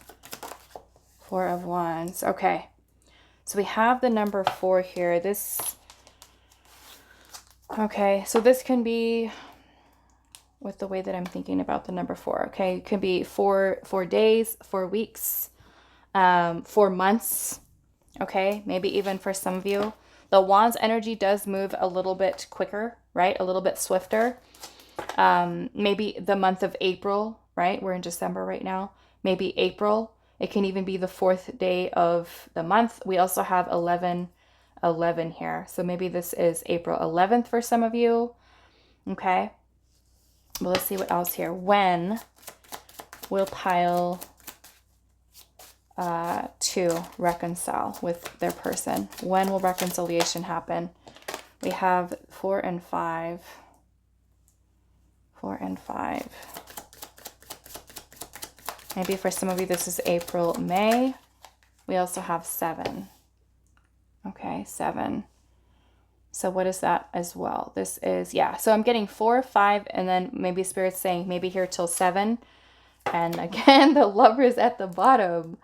A: 4 of Wands. Okay, So we have the number 4 here. Okay, so this can be, with the way that I'm thinking about the number 4, okay, it can be 4 days, 4 weeks, 4 months, okay, maybe even for some of you. The Wands energy does move a little bit quicker, right? A little bit swifter. Maybe the month of April, right? We're in December right now. Maybe April. It can even be the 4th day of the month. We also have 11 here. So maybe this is April 11th for some of you. Okay. Well, let's see what else here. When will pile 2 reconcile with their person? When will reconciliation happen? We have 4 and 5. 4 and 5. Maybe for some of you, this is April, May. We also have 7. Okay, 7. So what is that as well? This is, yeah. So I'm getting 4, 5, and then maybe Spirit's saying maybe here till 7. And again, the Lovers at the bottom.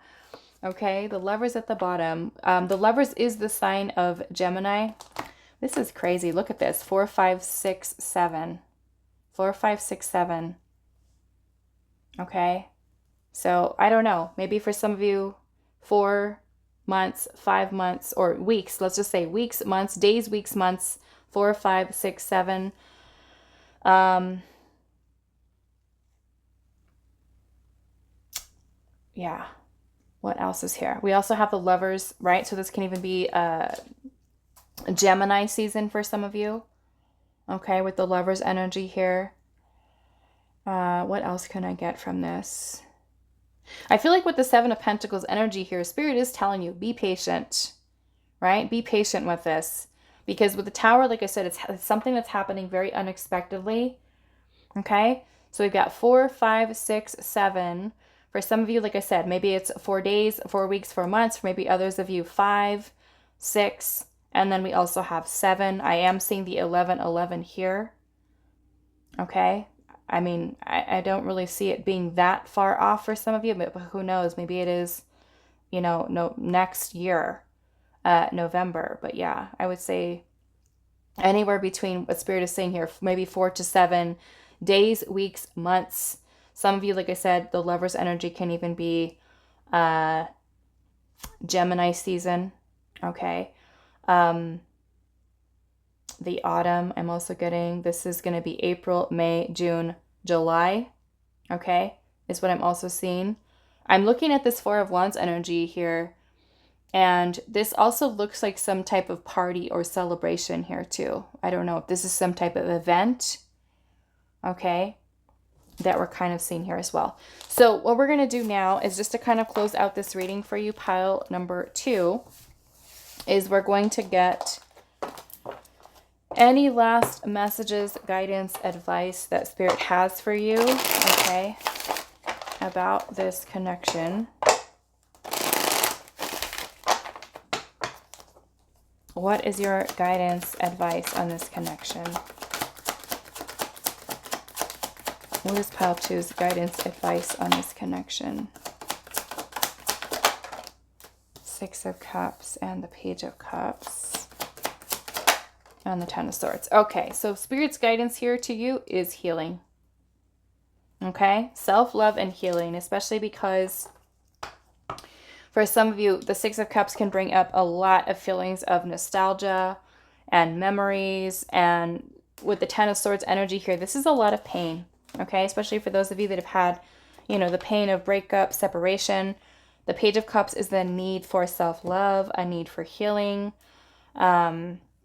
A: Okay, the Lovers at the bottom. The Lovers is the sign of Gemini. This is crazy. Look at this. 4, 5, 6, 7. 4, 5, 6, 7. Okay. So I don't know. Maybe for some of you, 4 months, 5 months, or weeks. Let's just say weeks, months, days, weeks, months. 4, 5, 6, 7. Yeah. What else is here? We also have the Lovers, right? So this can even be a Gemini season for some of you. Okay, with the Lovers energy here. What else can I get from this? I feel like with the 7 of Pentacles energy here, Spirit is telling you, be patient, right? Be patient with this. Because with the Tower, like I said, it's something that's happening very unexpectedly. Okay, so we've got 4, 5, 6, 7. For some of you, like I said, maybe it's 4 days, 4 weeks, 4 months. For maybe others of you, 5, 6, and then we also have 7. I am seeing the 11, 11 here. Okay, I mean, I don't really see it being that far off for some of you, but who knows? Maybe it is, you know, no, next year, November. But yeah, I would say anywhere between what Spirit is saying here, maybe 4 to 7 days, weeks, months. Some of you, like I said, the Lovers energy can even be Gemini season. Okay. The autumn, I'm also getting, this is going to be April, May, June, July. Okay. Is what I'm also seeing. I'm looking at this 4 of Wands energy here. And this also looks like some type of party or celebration here too. I don't know if this is some type of event. Okay. That we're kind of seeing here as well. So what we're going to do now is just to kind of close out this reading for you, pile number 2, is we're going to get any last messages, guidance, advice that Spirit has for you, okay, about this connection. What is your guidance, advice on this connection? What is pile 2's guidance, advice on this connection? 6 of Cups and the Page of Cups. And the 10 of Swords. Okay, so Spirit's guidance here to you is healing. Okay, self-love and healing, especially because for some of you, the 6 of Cups can bring up a lot of feelings of nostalgia and memories. And with the 10 of Swords energy here, this is a lot of pain. Okay, especially for those of you that have had, you know, the pain of breakup, separation. The Page of Cups is the need for self-love, a need for healing.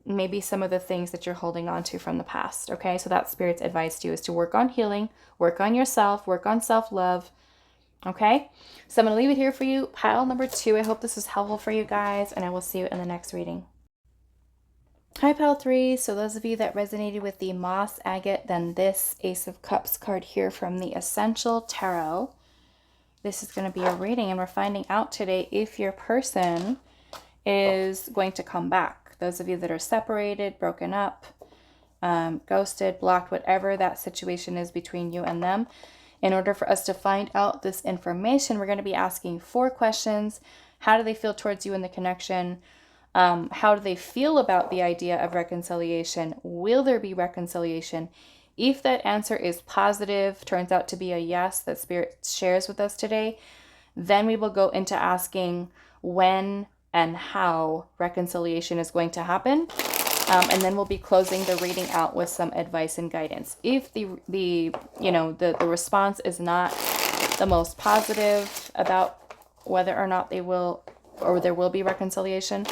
A: Maybe some of the things that you're holding on to from the past. Okay, so that's Spirit's advice to you, is to work on healing, work on yourself, work on self-love. Okay, so I'm going to leave it here for you. Pile number 2. I hope this is helpful for you guys, and I will see you in the next reading. Hi, pile 3. So those of you that resonated with the Moss Agate, then this Ace of Cups card here from the Essential Tarot. This is going to be a reading, and we're finding out today if your person is going to come back. Those of you that are separated, broken up, ghosted, blocked, whatever that situation is between you and them. In order for us to find out this information, we're going to be asking 4 questions How do they feel towards you in the connection? How do they feel about the idea of reconciliation? Will there be reconciliation? If that answer is positive, turns out to be a yes that Spirit shares with us today, then we will go into asking when and how reconciliation is going to happen. And then we'll be closing the reading out with some advice and guidance. If the response is not the most positive about whether or not they will or there will be reconciliation,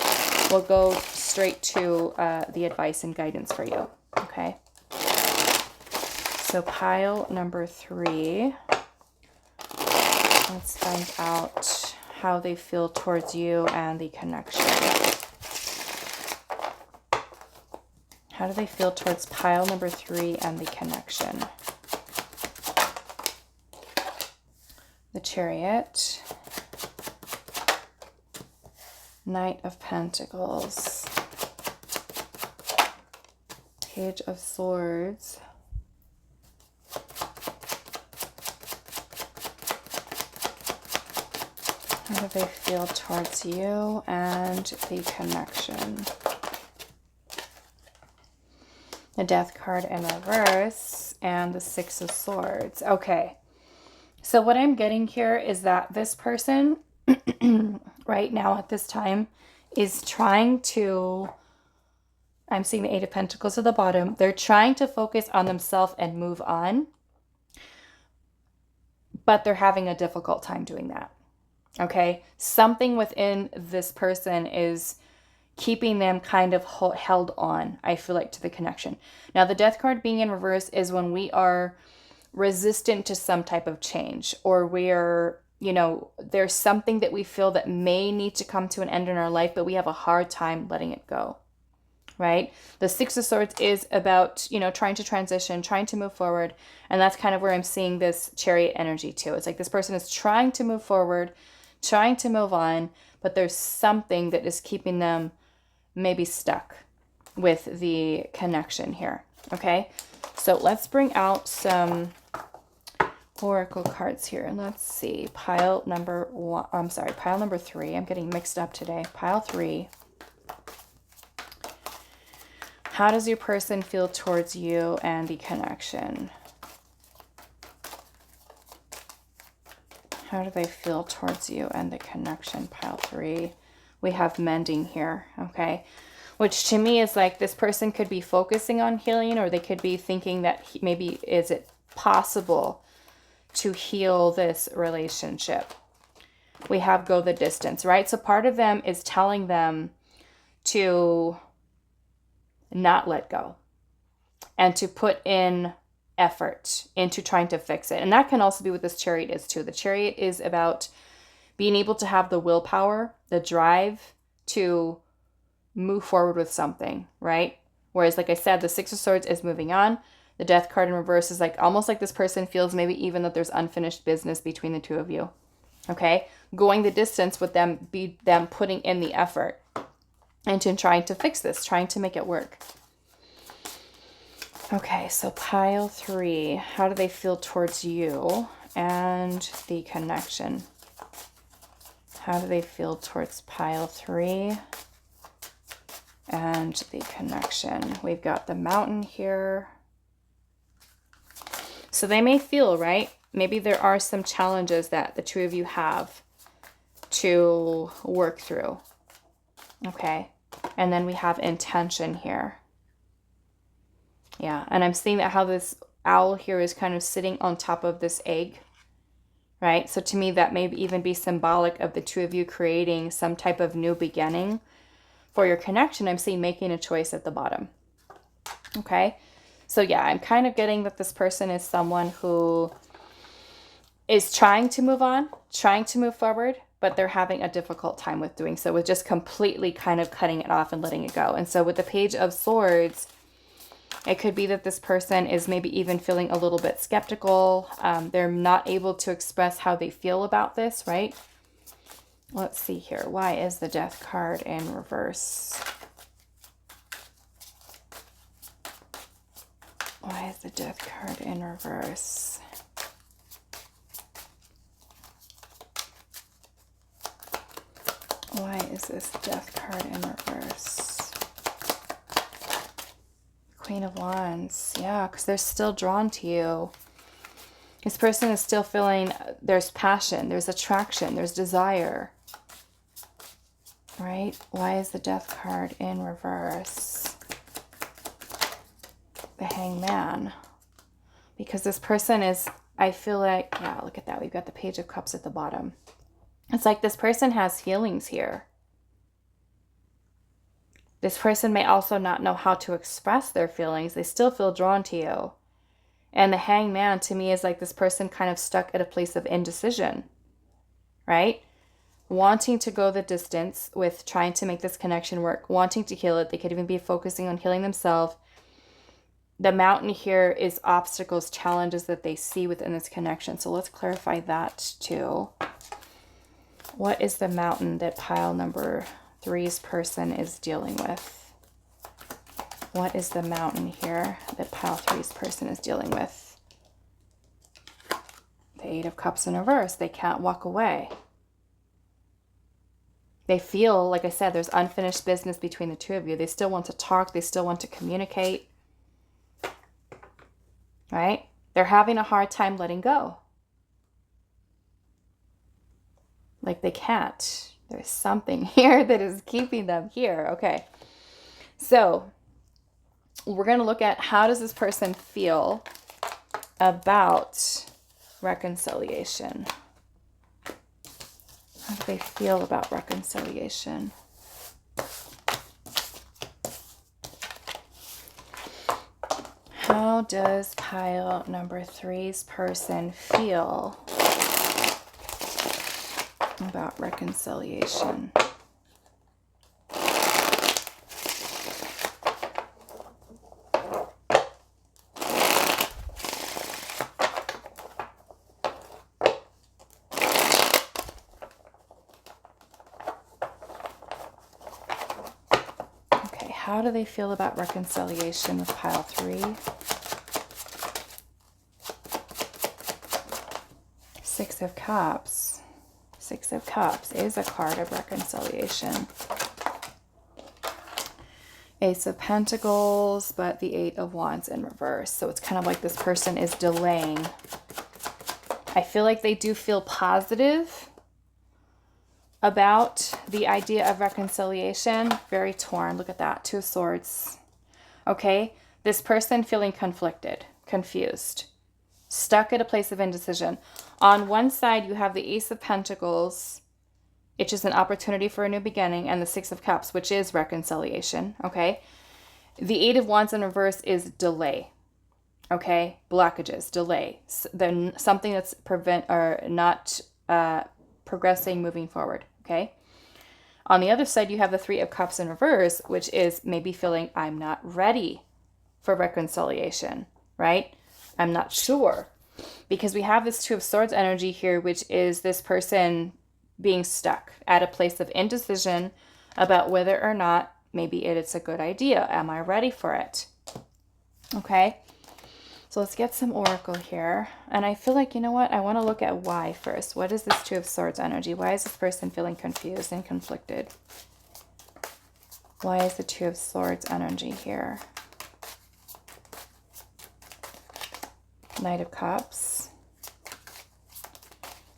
A: we'll go straight to the advice and guidance for you. Okay. So pile number 3. Let's find out how they feel towards you and the connection. How do they feel towards pile number 3 and the connection? The Chariot. Knight of Pentacles. Page of Swords. How do they feel towards you and the connection? The Death card in reverse and the Six of Swords. Okay. So what I'm getting here is that this person right now at this time is trying to, I'm seeing the Eight of Pentacles at the bottom. They're trying to focus on themselves and move on, but they're having a difficult time doing that. Okay. Something within this person is keeping them kind of held on, I feel like, to the connection. Now, the Death card being in reverse is when we are resistant to some type of change, or we're, there's something that we feel that may need to come to an end in our life, but we have a hard time letting it go, right? The Six of Swords is about, trying to transition, trying to move forward. And that's kind of where I'm seeing this Chariot energy too. It's like this person is trying to move forward, trying to move on, but there's something that is keeping them maybe stuck with the connection here. Okay, so let's bring out some oracle cards here, and let's see. Pile number 3. I'm getting mixed up today. Pile 3. How does your person feel towards you and the connection? How do they feel towards you and the connection? Pile 3. We have mending here, okay? Which to me is like this person could be focusing on healing, or they could be thinking that maybe is it possible to heal this relationship? We have go the distance, right? So part of them is telling them to not let go and to put in effort into trying to fix it. And that can also be what this Chariot is too. The Chariot is about being able to have the willpower, the drive to move forward with something, right? Whereas, like I said, the Six of Swords is moving on. The Death card in reverse is like almost like this person feels maybe even that there's unfinished business between the two of you. Okay? Going the distance with them, be them putting in the effort into trying to fix this, trying to make it work. Okay, so pile 3. How do they feel towards you and the connection? How do they feel towards pile 3 and the connection? We've got the Mountain here. So they may feel, right? Maybe there are some challenges that the two of you have to work through. Okay. And then we have intention here. Yeah. And I'm seeing that how this owl here is kind of sitting on top of this egg. Right? So to me, that may even be symbolic of the two of you creating some type of new beginning for your connection. I'm seeing making a choice at the bottom. Okay? So yeah, I'm kind of getting that this person is someone who is trying to move on, trying to move forward, but they're having a difficult time with doing so, with just completely kind of cutting it off and letting it go. And so with the Page of Swords, it could be that this person is maybe even feeling a little bit skeptical. They're not able to express how they feel about this, right? Let's see here. Why is the Death card in reverse? Why is the Death card in reverse? Why is this Death card in reverse? Queen of Wands. Yeah, because they're still drawn to you. This person is still feeling there's passion, there's attraction, there's desire. Right? Why is the Death card in reverse? The Hangman. Because this person is, I feel like, yeah, look at that. We've got the Page of Cups at the bottom. It's like this person has feelings here. This person may also not know how to express their feelings. They still feel drawn to you. And the Hangman to me is like this person kind of stuck at a place of indecision, right? Wanting to go the distance with trying to make this connection work, wanting to heal it. They could even be focusing on healing themselves. The mountain here is obstacles, challenges that they see within this connection. So let's clarify that too. What is the mountain that pile number 3's person is dealing with? What is the mountain here that pile 3's person is dealing with? The 8 of Cups in reverse. They can't walk away. They feel, like I said, there's unfinished business between the two of you. They still want to talk. They still want to communicate. Right? They're having a hard time letting go. Like they can't. There's something here that is keeping them here. Okay. So we're going to look at how does this person feel about reconciliation? How do they feel about reconciliation? How does pile number 3's person feel about reconciliation? Okay, how do they feel about reconciliation with pile 3? 6 of Cups. 6 of Cups is a card of reconciliation. Ace of Pentacles, but the 8 of Wands in reverse. So it's kind of like this person is delaying. I feel like they do feel positive about the idea of reconciliation. Very torn. Look at that. 2 of Swords. Okay. This person feeling conflicted, confused, stuck at a place of indecision. On one side, you have the Ace of Pentacles, which is an opportunity for a new beginning, and the 6 of Cups, which is reconciliation, okay? The 8 of Wands in reverse is delay, okay? Blockages, delay. Then something that's not progressing, moving forward, okay? On the other side, you have the 3 of Cups in reverse, which is maybe feeling, I'm not ready for reconciliation, right? I'm not sure. Because we have this 2 of Swords energy here, which is this person being stuck at a place of indecision about whether or not maybe it's a good idea. Am I ready for it? Okay. So let's get some oracle here. And I feel like, you know what? I want to look at why first. What is this 2 of Swords energy? Why is this person feeling confused and conflicted? Why is the 2 of Swords energy here? Knight of Cups,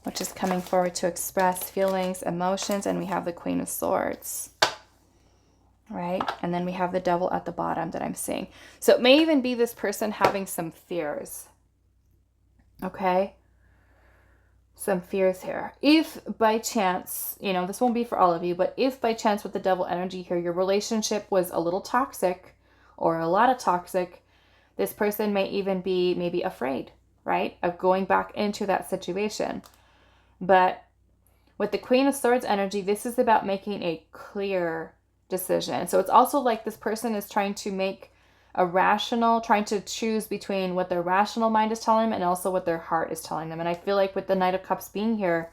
A: which is coming forward to express feelings, emotions, and we have the Queen of Swords, right? And then we have the Devil at the bottom that I'm seeing. So it may even be this person having some fears, okay? Some fears here. If by chance, you know, this won't be for all of you, but if by chance with the Devil energy here, your relationship was a little toxic or a lot of toxic, this person may even be maybe afraid, right, of going back into that situation. But with the Queen of Swords energy, this is about making a clear decision. So it's also like this person is trying to make trying to choose between what their rational mind is telling them and also what their heart is telling them. And I feel like with the Knight of Cups being here,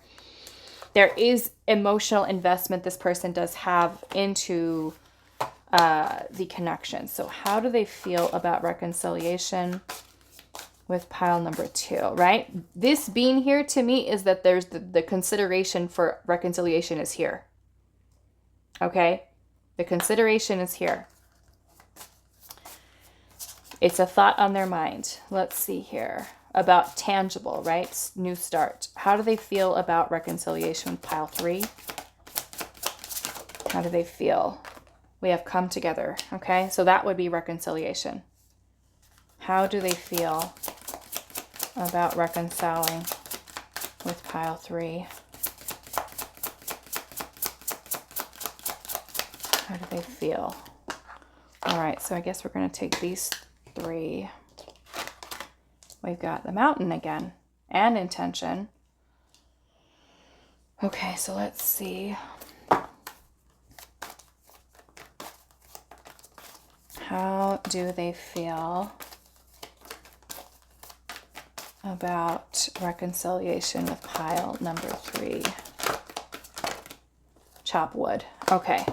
A: there is emotional investment this person does have into the connection. So how do they feel about reconciliation with pile number 2, right? This being here to me is that there's the consideration for reconciliation is here. Okay? The consideration is here. It's a thought on their mind. Let's see here. About tangible, right? New start. How do they feel about reconciliation with pile 3? How do they feel? We have come together, okay? So that would be reconciliation. How do they feel about reconciling with pile 3? How do they feel? All right, so I guess we're going to take these 3. We've got the mountain again and intention. Okay, so let's see. How do they feel about reconciliation with pile number 3? Chop wood. Okay.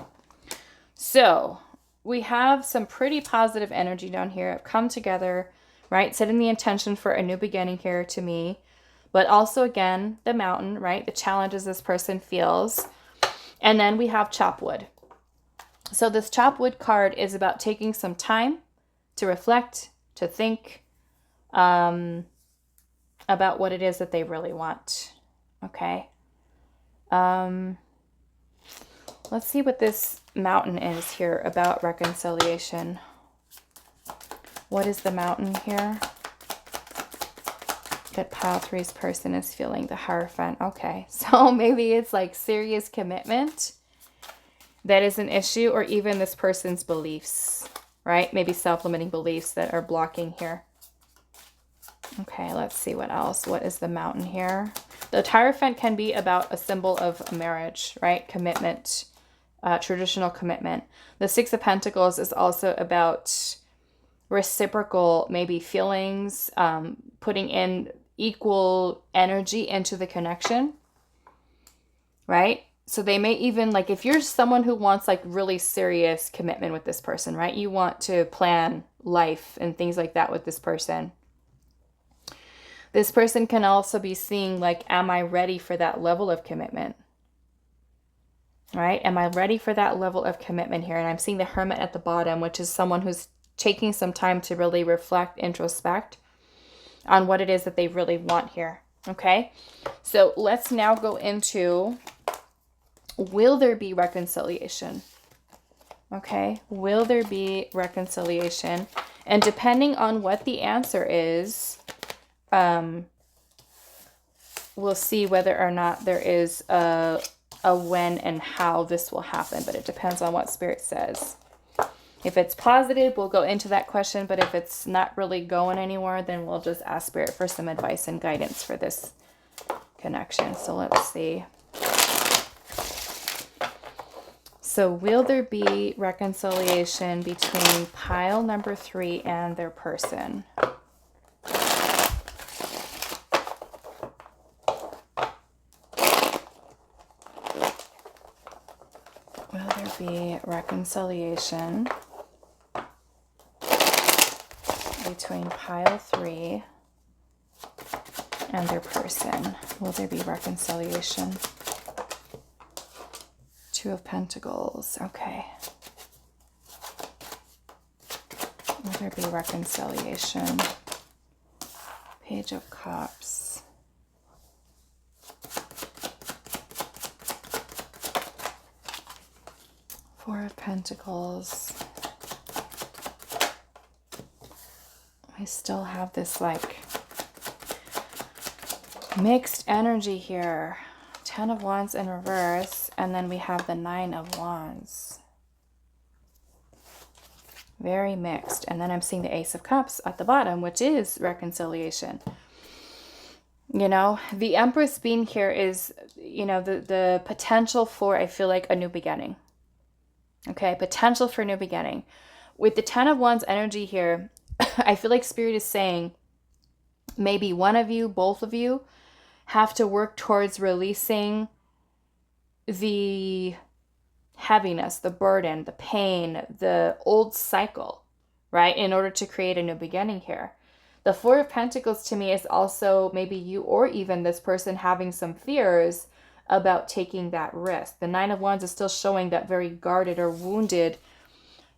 A: So we have some pretty positive energy down here. I've come together, right? Setting the intention for a new beginning here to me. But also, again, the mountain, right? The challenges this person feels. And then we have chop wood. So this chop wood card is about taking some time to reflect, to think about what it is that they really want. Okay. Let's see what this mountain is here about reconciliation. What is the mountain here that pile 3's person is feeling? The Hierophant. Okay, so maybe it's like serious commitment that is an issue, or even this person's beliefs, right? Maybe self-limiting beliefs that are blocking here. Okay, let's see what else. What is the mountain here? The Hierophant can be about a symbol of marriage, right? Commitment, traditional commitment. The 6 of Pentacles is also about reciprocal, maybe feelings, putting in equal energy into the connection, right? So they may even, like, if you're someone who wants like really serious commitment with this person, right? You want to plan life and things like that with this person. This person can also be seeing like, am I ready for that level of commitment? Right? Am I ready for that level of commitment here? And I'm seeing the Hermit at the bottom, which is someone who's taking some time to really reflect, introspect on what it is that they really want here. Okay? So let's now go into, will there be reconciliation? Okay? Will there be reconciliation? And depending on what the answer is, we'll see whether or not there is a when and how this will happen, but it depends on what Spirit says. If it's positive, we'll go into that question, but if it's not really going anywhere, then we'll just ask Spirit for some advice and guidance for this connection. So let's see. So will there be reconciliation between pile number 3 and their person? Will there be reconciliation between pile 3 and their person? Will there be reconciliation? 2 of Pentacles. Okay. Will there be reconciliation? Page of Cups. Four of Pentacles. I still have this like mixed energy here. 10 of Wands in reverse, and then we have the 9 of Wands. Very mixed. And then I'm seeing the Ace of Cups at the bottom, which is reconciliation. You know, the Empress being here is, you know, the potential for, I feel like, a new beginning. Okay, potential for a new beginning. With the 10 of Wands energy here, I feel like Spirit is saying maybe one of you, both of you, have to work towards releasing the heaviness, the burden, the pain, the old cycle, right? In order to create a new beginning here. The 4 of Pentacles to me is also maybe you or even this person having some fears about taking that risk. The Nine of Wands is still showing that very guarded or wounded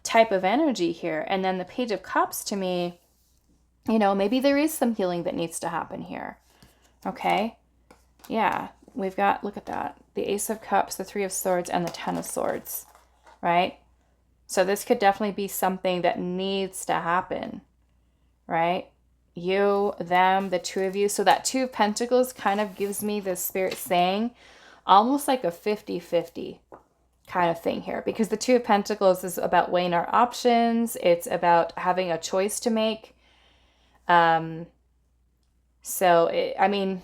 A: type of energy here. And then the Page of Cups to me, you know, maybe there is some healing that needs to happen here. Okay. Yeah. We've got, look at that. The Ace of Cups, the Three of Swords, and the Ten of Swords, right? So this could definitely be something that needs to happen, right? You, them, the two of you. So that Two of Pentacles kind of gives me the Spirit saying almost like a 50-50 kind of thing here, because the Two of Pentacles is about weighing our options. It's about having a choice to make. I mean,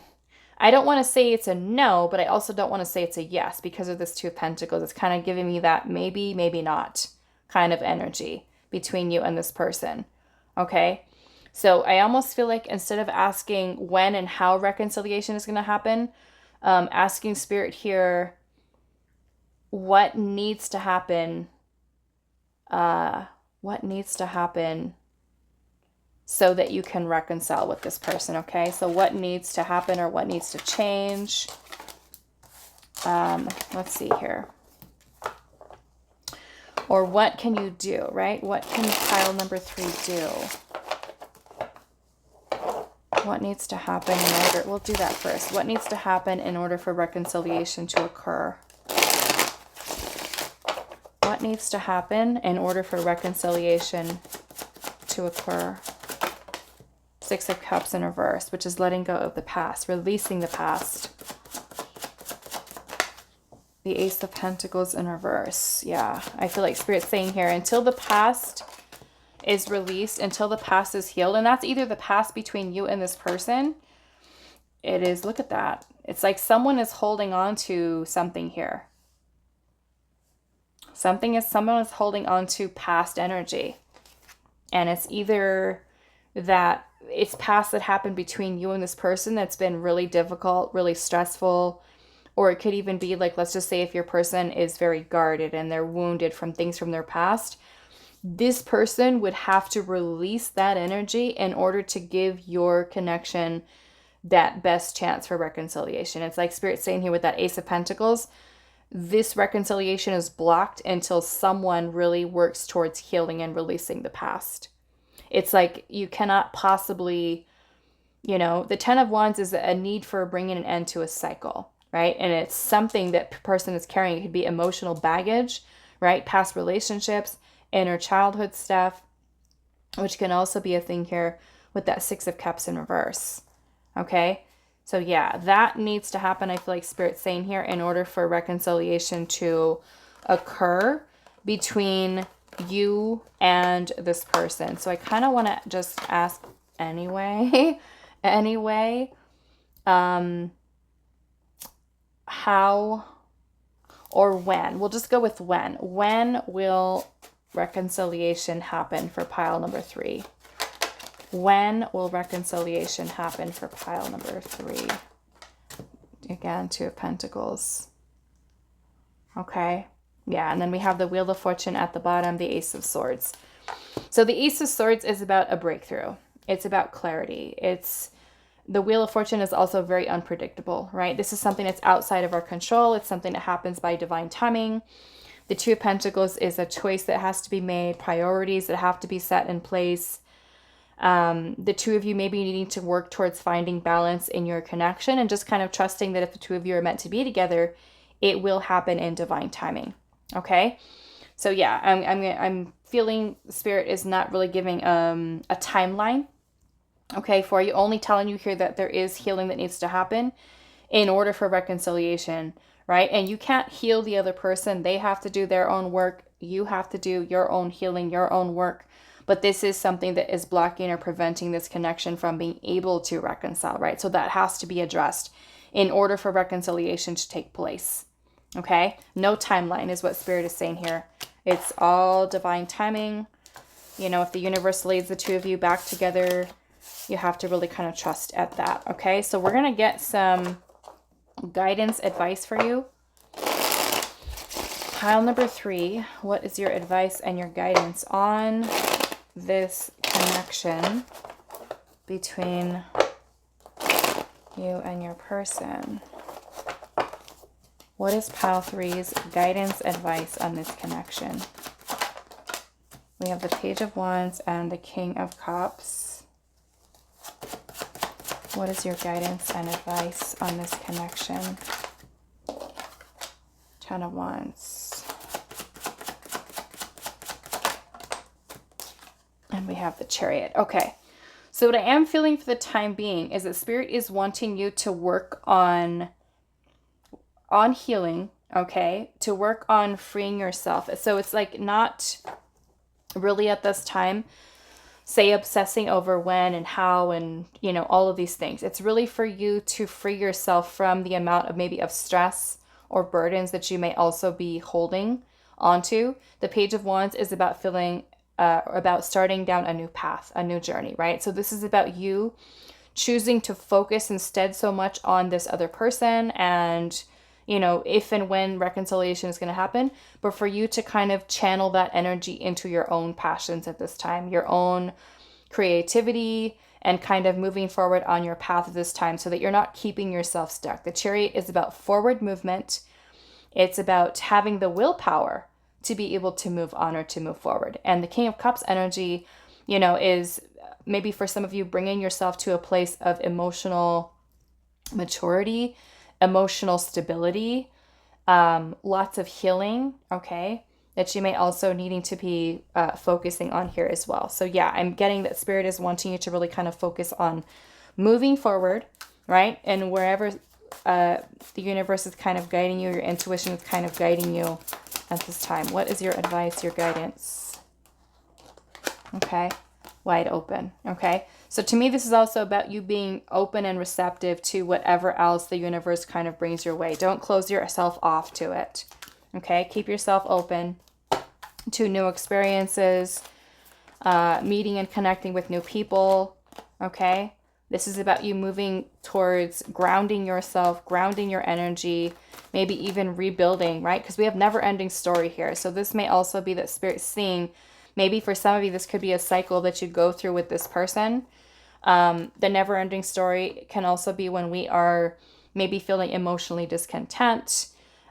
A: I don't want to say it's a no, but I also don't want to say it's a yes because of this Two of Pentacles. It's kind of giving me that maybe, maybe not kind of energy between you and this person. Okay. So I almost feel like instead of asking when and how reconciliation is going to happen, asking Spirit here, what needs to happen? What needs to happen so that you can reconcile with this person, okay? So what needs to happen or what needs to change? Let's see here. Or what can you do, right? What can pile number 3 do? What needs to happen in order... We'll do that first. What needs to happen in order for reconciliation to occur? What needs to happen in order for reconciliation to occur? Six of Cups in reverse, which is letting go of the past, releasing the past. The Ace of Pentacles in reverse. Yeah, I feel like Spirit's saying here, until the past is released, until the past is healed, and that's either the past between you and this person. It is, look at that. It's like someone is holding on to something here. Someone is holding on to past energy. And it's either that it's past that happened between you and this person that's been really difficult, really stressful, or it could even be like, let's just say if your person is very guarded and they're wounded from things from their past, this person would have to release that energy in order to give your connection that best chance for reconciliation. It's like Spirit saying here with that Ace of Pentacles, this reconciliation is blocked until someone really works towards healing and releasing the past. It's like you cannot possibly, you know, the Ten of Wands is a need for bringing an end to a cycle, right? And it's something that person is carrying. It could be emotional baggage, right? Past relationships, inner childhood stuff, which can also be a thing here with that Six of Cups in reverse. Okay. So yeah, that needs to happen. I feel like Spirit's saying here in order for reconciliation to occur between you and this person. So I kind of want to just ask anyway, how or when. We'll just go with when. When will reconciliation happen for pile number 3? When will reconciliation happen for pile number 3? Again, Two of Pentacles. Okay. Yeah, and then we have the Wheel of Fortune at the bottom, the Ace of Swords. So the Ace of Swords is about a breakthrough. It's about clarity. The Wheel of Fortune is also very unpredictable, right? This is something that's outside of our control. It's something that happens by divine timing. The Two of Pentacles is a choice that has to be made, priorities that have to be set in place. The two of you may be needing to work towards finding balance in your connection and just kind of trusting that if the two of you are meant to be together, it will happen in divine timing. Okay. So yeah, I'm feeling Spirit is not really giving, a timeline. Okay. For you, only telling you here that there is healing that needs to happen in order for reconciliation, right? And you can't heal the other person. They have to do their own work. You have to do your own healing, your own work. But this is something that is blocking or preventing this connection from being able to reconcile, right? So that has to be addressed in order for reconciliation to take place. Okay? No timeline is what Spirit is saying here. It's all divine timing. You know, if the universe leads the two of you back together, you have to really kind of trust at that. Okay? So we're going to get some guidance, advice for you. Pile number 3, what is your advice and your guidance on this connection between you and your person? What is pile 3's guidance advice on this connection? We have the Page of Wands and the King of Cups. What is your guidance and advice on this connection? Ten of Wands. And we have the Chariot. Okay. So what I am feeling for the time being is that Spirit is wanting you to work on healing, okay? To work on freeing yourself. So it's like not really at this time, say, obsessing over when and how and, you know, all of these things. It's really for you to free yourself from the amount of maybe of stress or burdens that you may also be holding onto. The Page of Wands is about feeling, about starting down a new path, a new journey, right? So this is about you choosing to focus instead so much on this other person and, you know, if and when reconciliation is going to happen, but for you to kind of channel that energy into your own passions at this time, your own creativity, and kind of moving forward on your path at this time so that you're not keeping yourself stuck. The Chariot is about forward movement. It's about having the willpower to be able to move on or to move forward. And the King of Cups energy, you know, is maybe for some of you bringing yourself to a place of emotional maturity, emotional stability, lots of healing, okay, that you may also needing to be focusing on here as well. So yeah, I'm getting that Spirit is wanting you to really kind of focus on moving forward, right? And wherever the universe is kind of guiding you, your intuition is kind of guiding you at this time. What is your advice, your guidance? Okay, wide open, okay? So to me, this is also about you being open and receptive to whatever else the universe kind of brings your way. Don't close yourself off to it, okay? Keep yourself open to new experiences, meeting and connecting with new people, okay? This is about you moving towards grounding yourself, grounding your energy, maybe even rebuilding, right? Because we have never-ending story here. So this may also be that Spirit seeing, maybe for some of you, this could be a cycle that you go through with this person. The never-ending story can also be when we are maybe feeling emotionally discontent.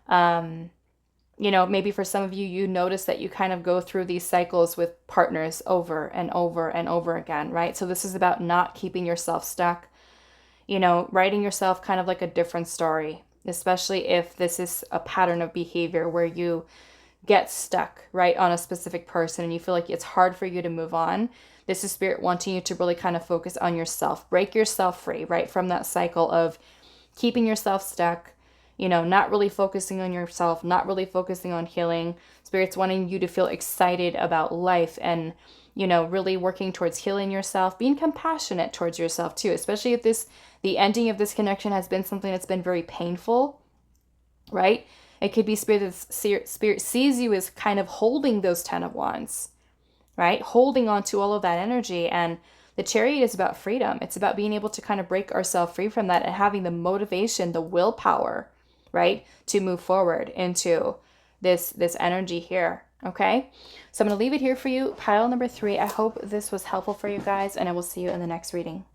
A: You know, maybe for some of you, you notice that you kind of go through these cycles with partners over and over and over again, right? So this is about not keeping yourself stuck, you know, writing yourself kind of like a different story, especially if this is a pattern of behavior where you get stuck, right, on a specific person and you feel like it's hard for you to move on. This is Spirit wanting you to really kind of focus on yourself, break yourself free, right, from that cycle of keeping yourself stuck, you know, not really focusing on yourself, not really focusing on healing. Spirit's wanting you to feel excited about life and, you know, really working towards healing yourself, being compassionate towards yourself too, especially if the ending of this connection has been something that's been very painful, right? It could be Spirit sees you as kind of holding those 10 of Wands, right? Holding on to all of that energy. And the Chariot is about freedom. It's about being able to kind of break ourselves free from that and having the motivation, the willpower, right, to move forward into this energy here, okay? So I'm going to leave it here for you. Pile number 3. I hope this was helpful for you guys, and I will see you in the next reading.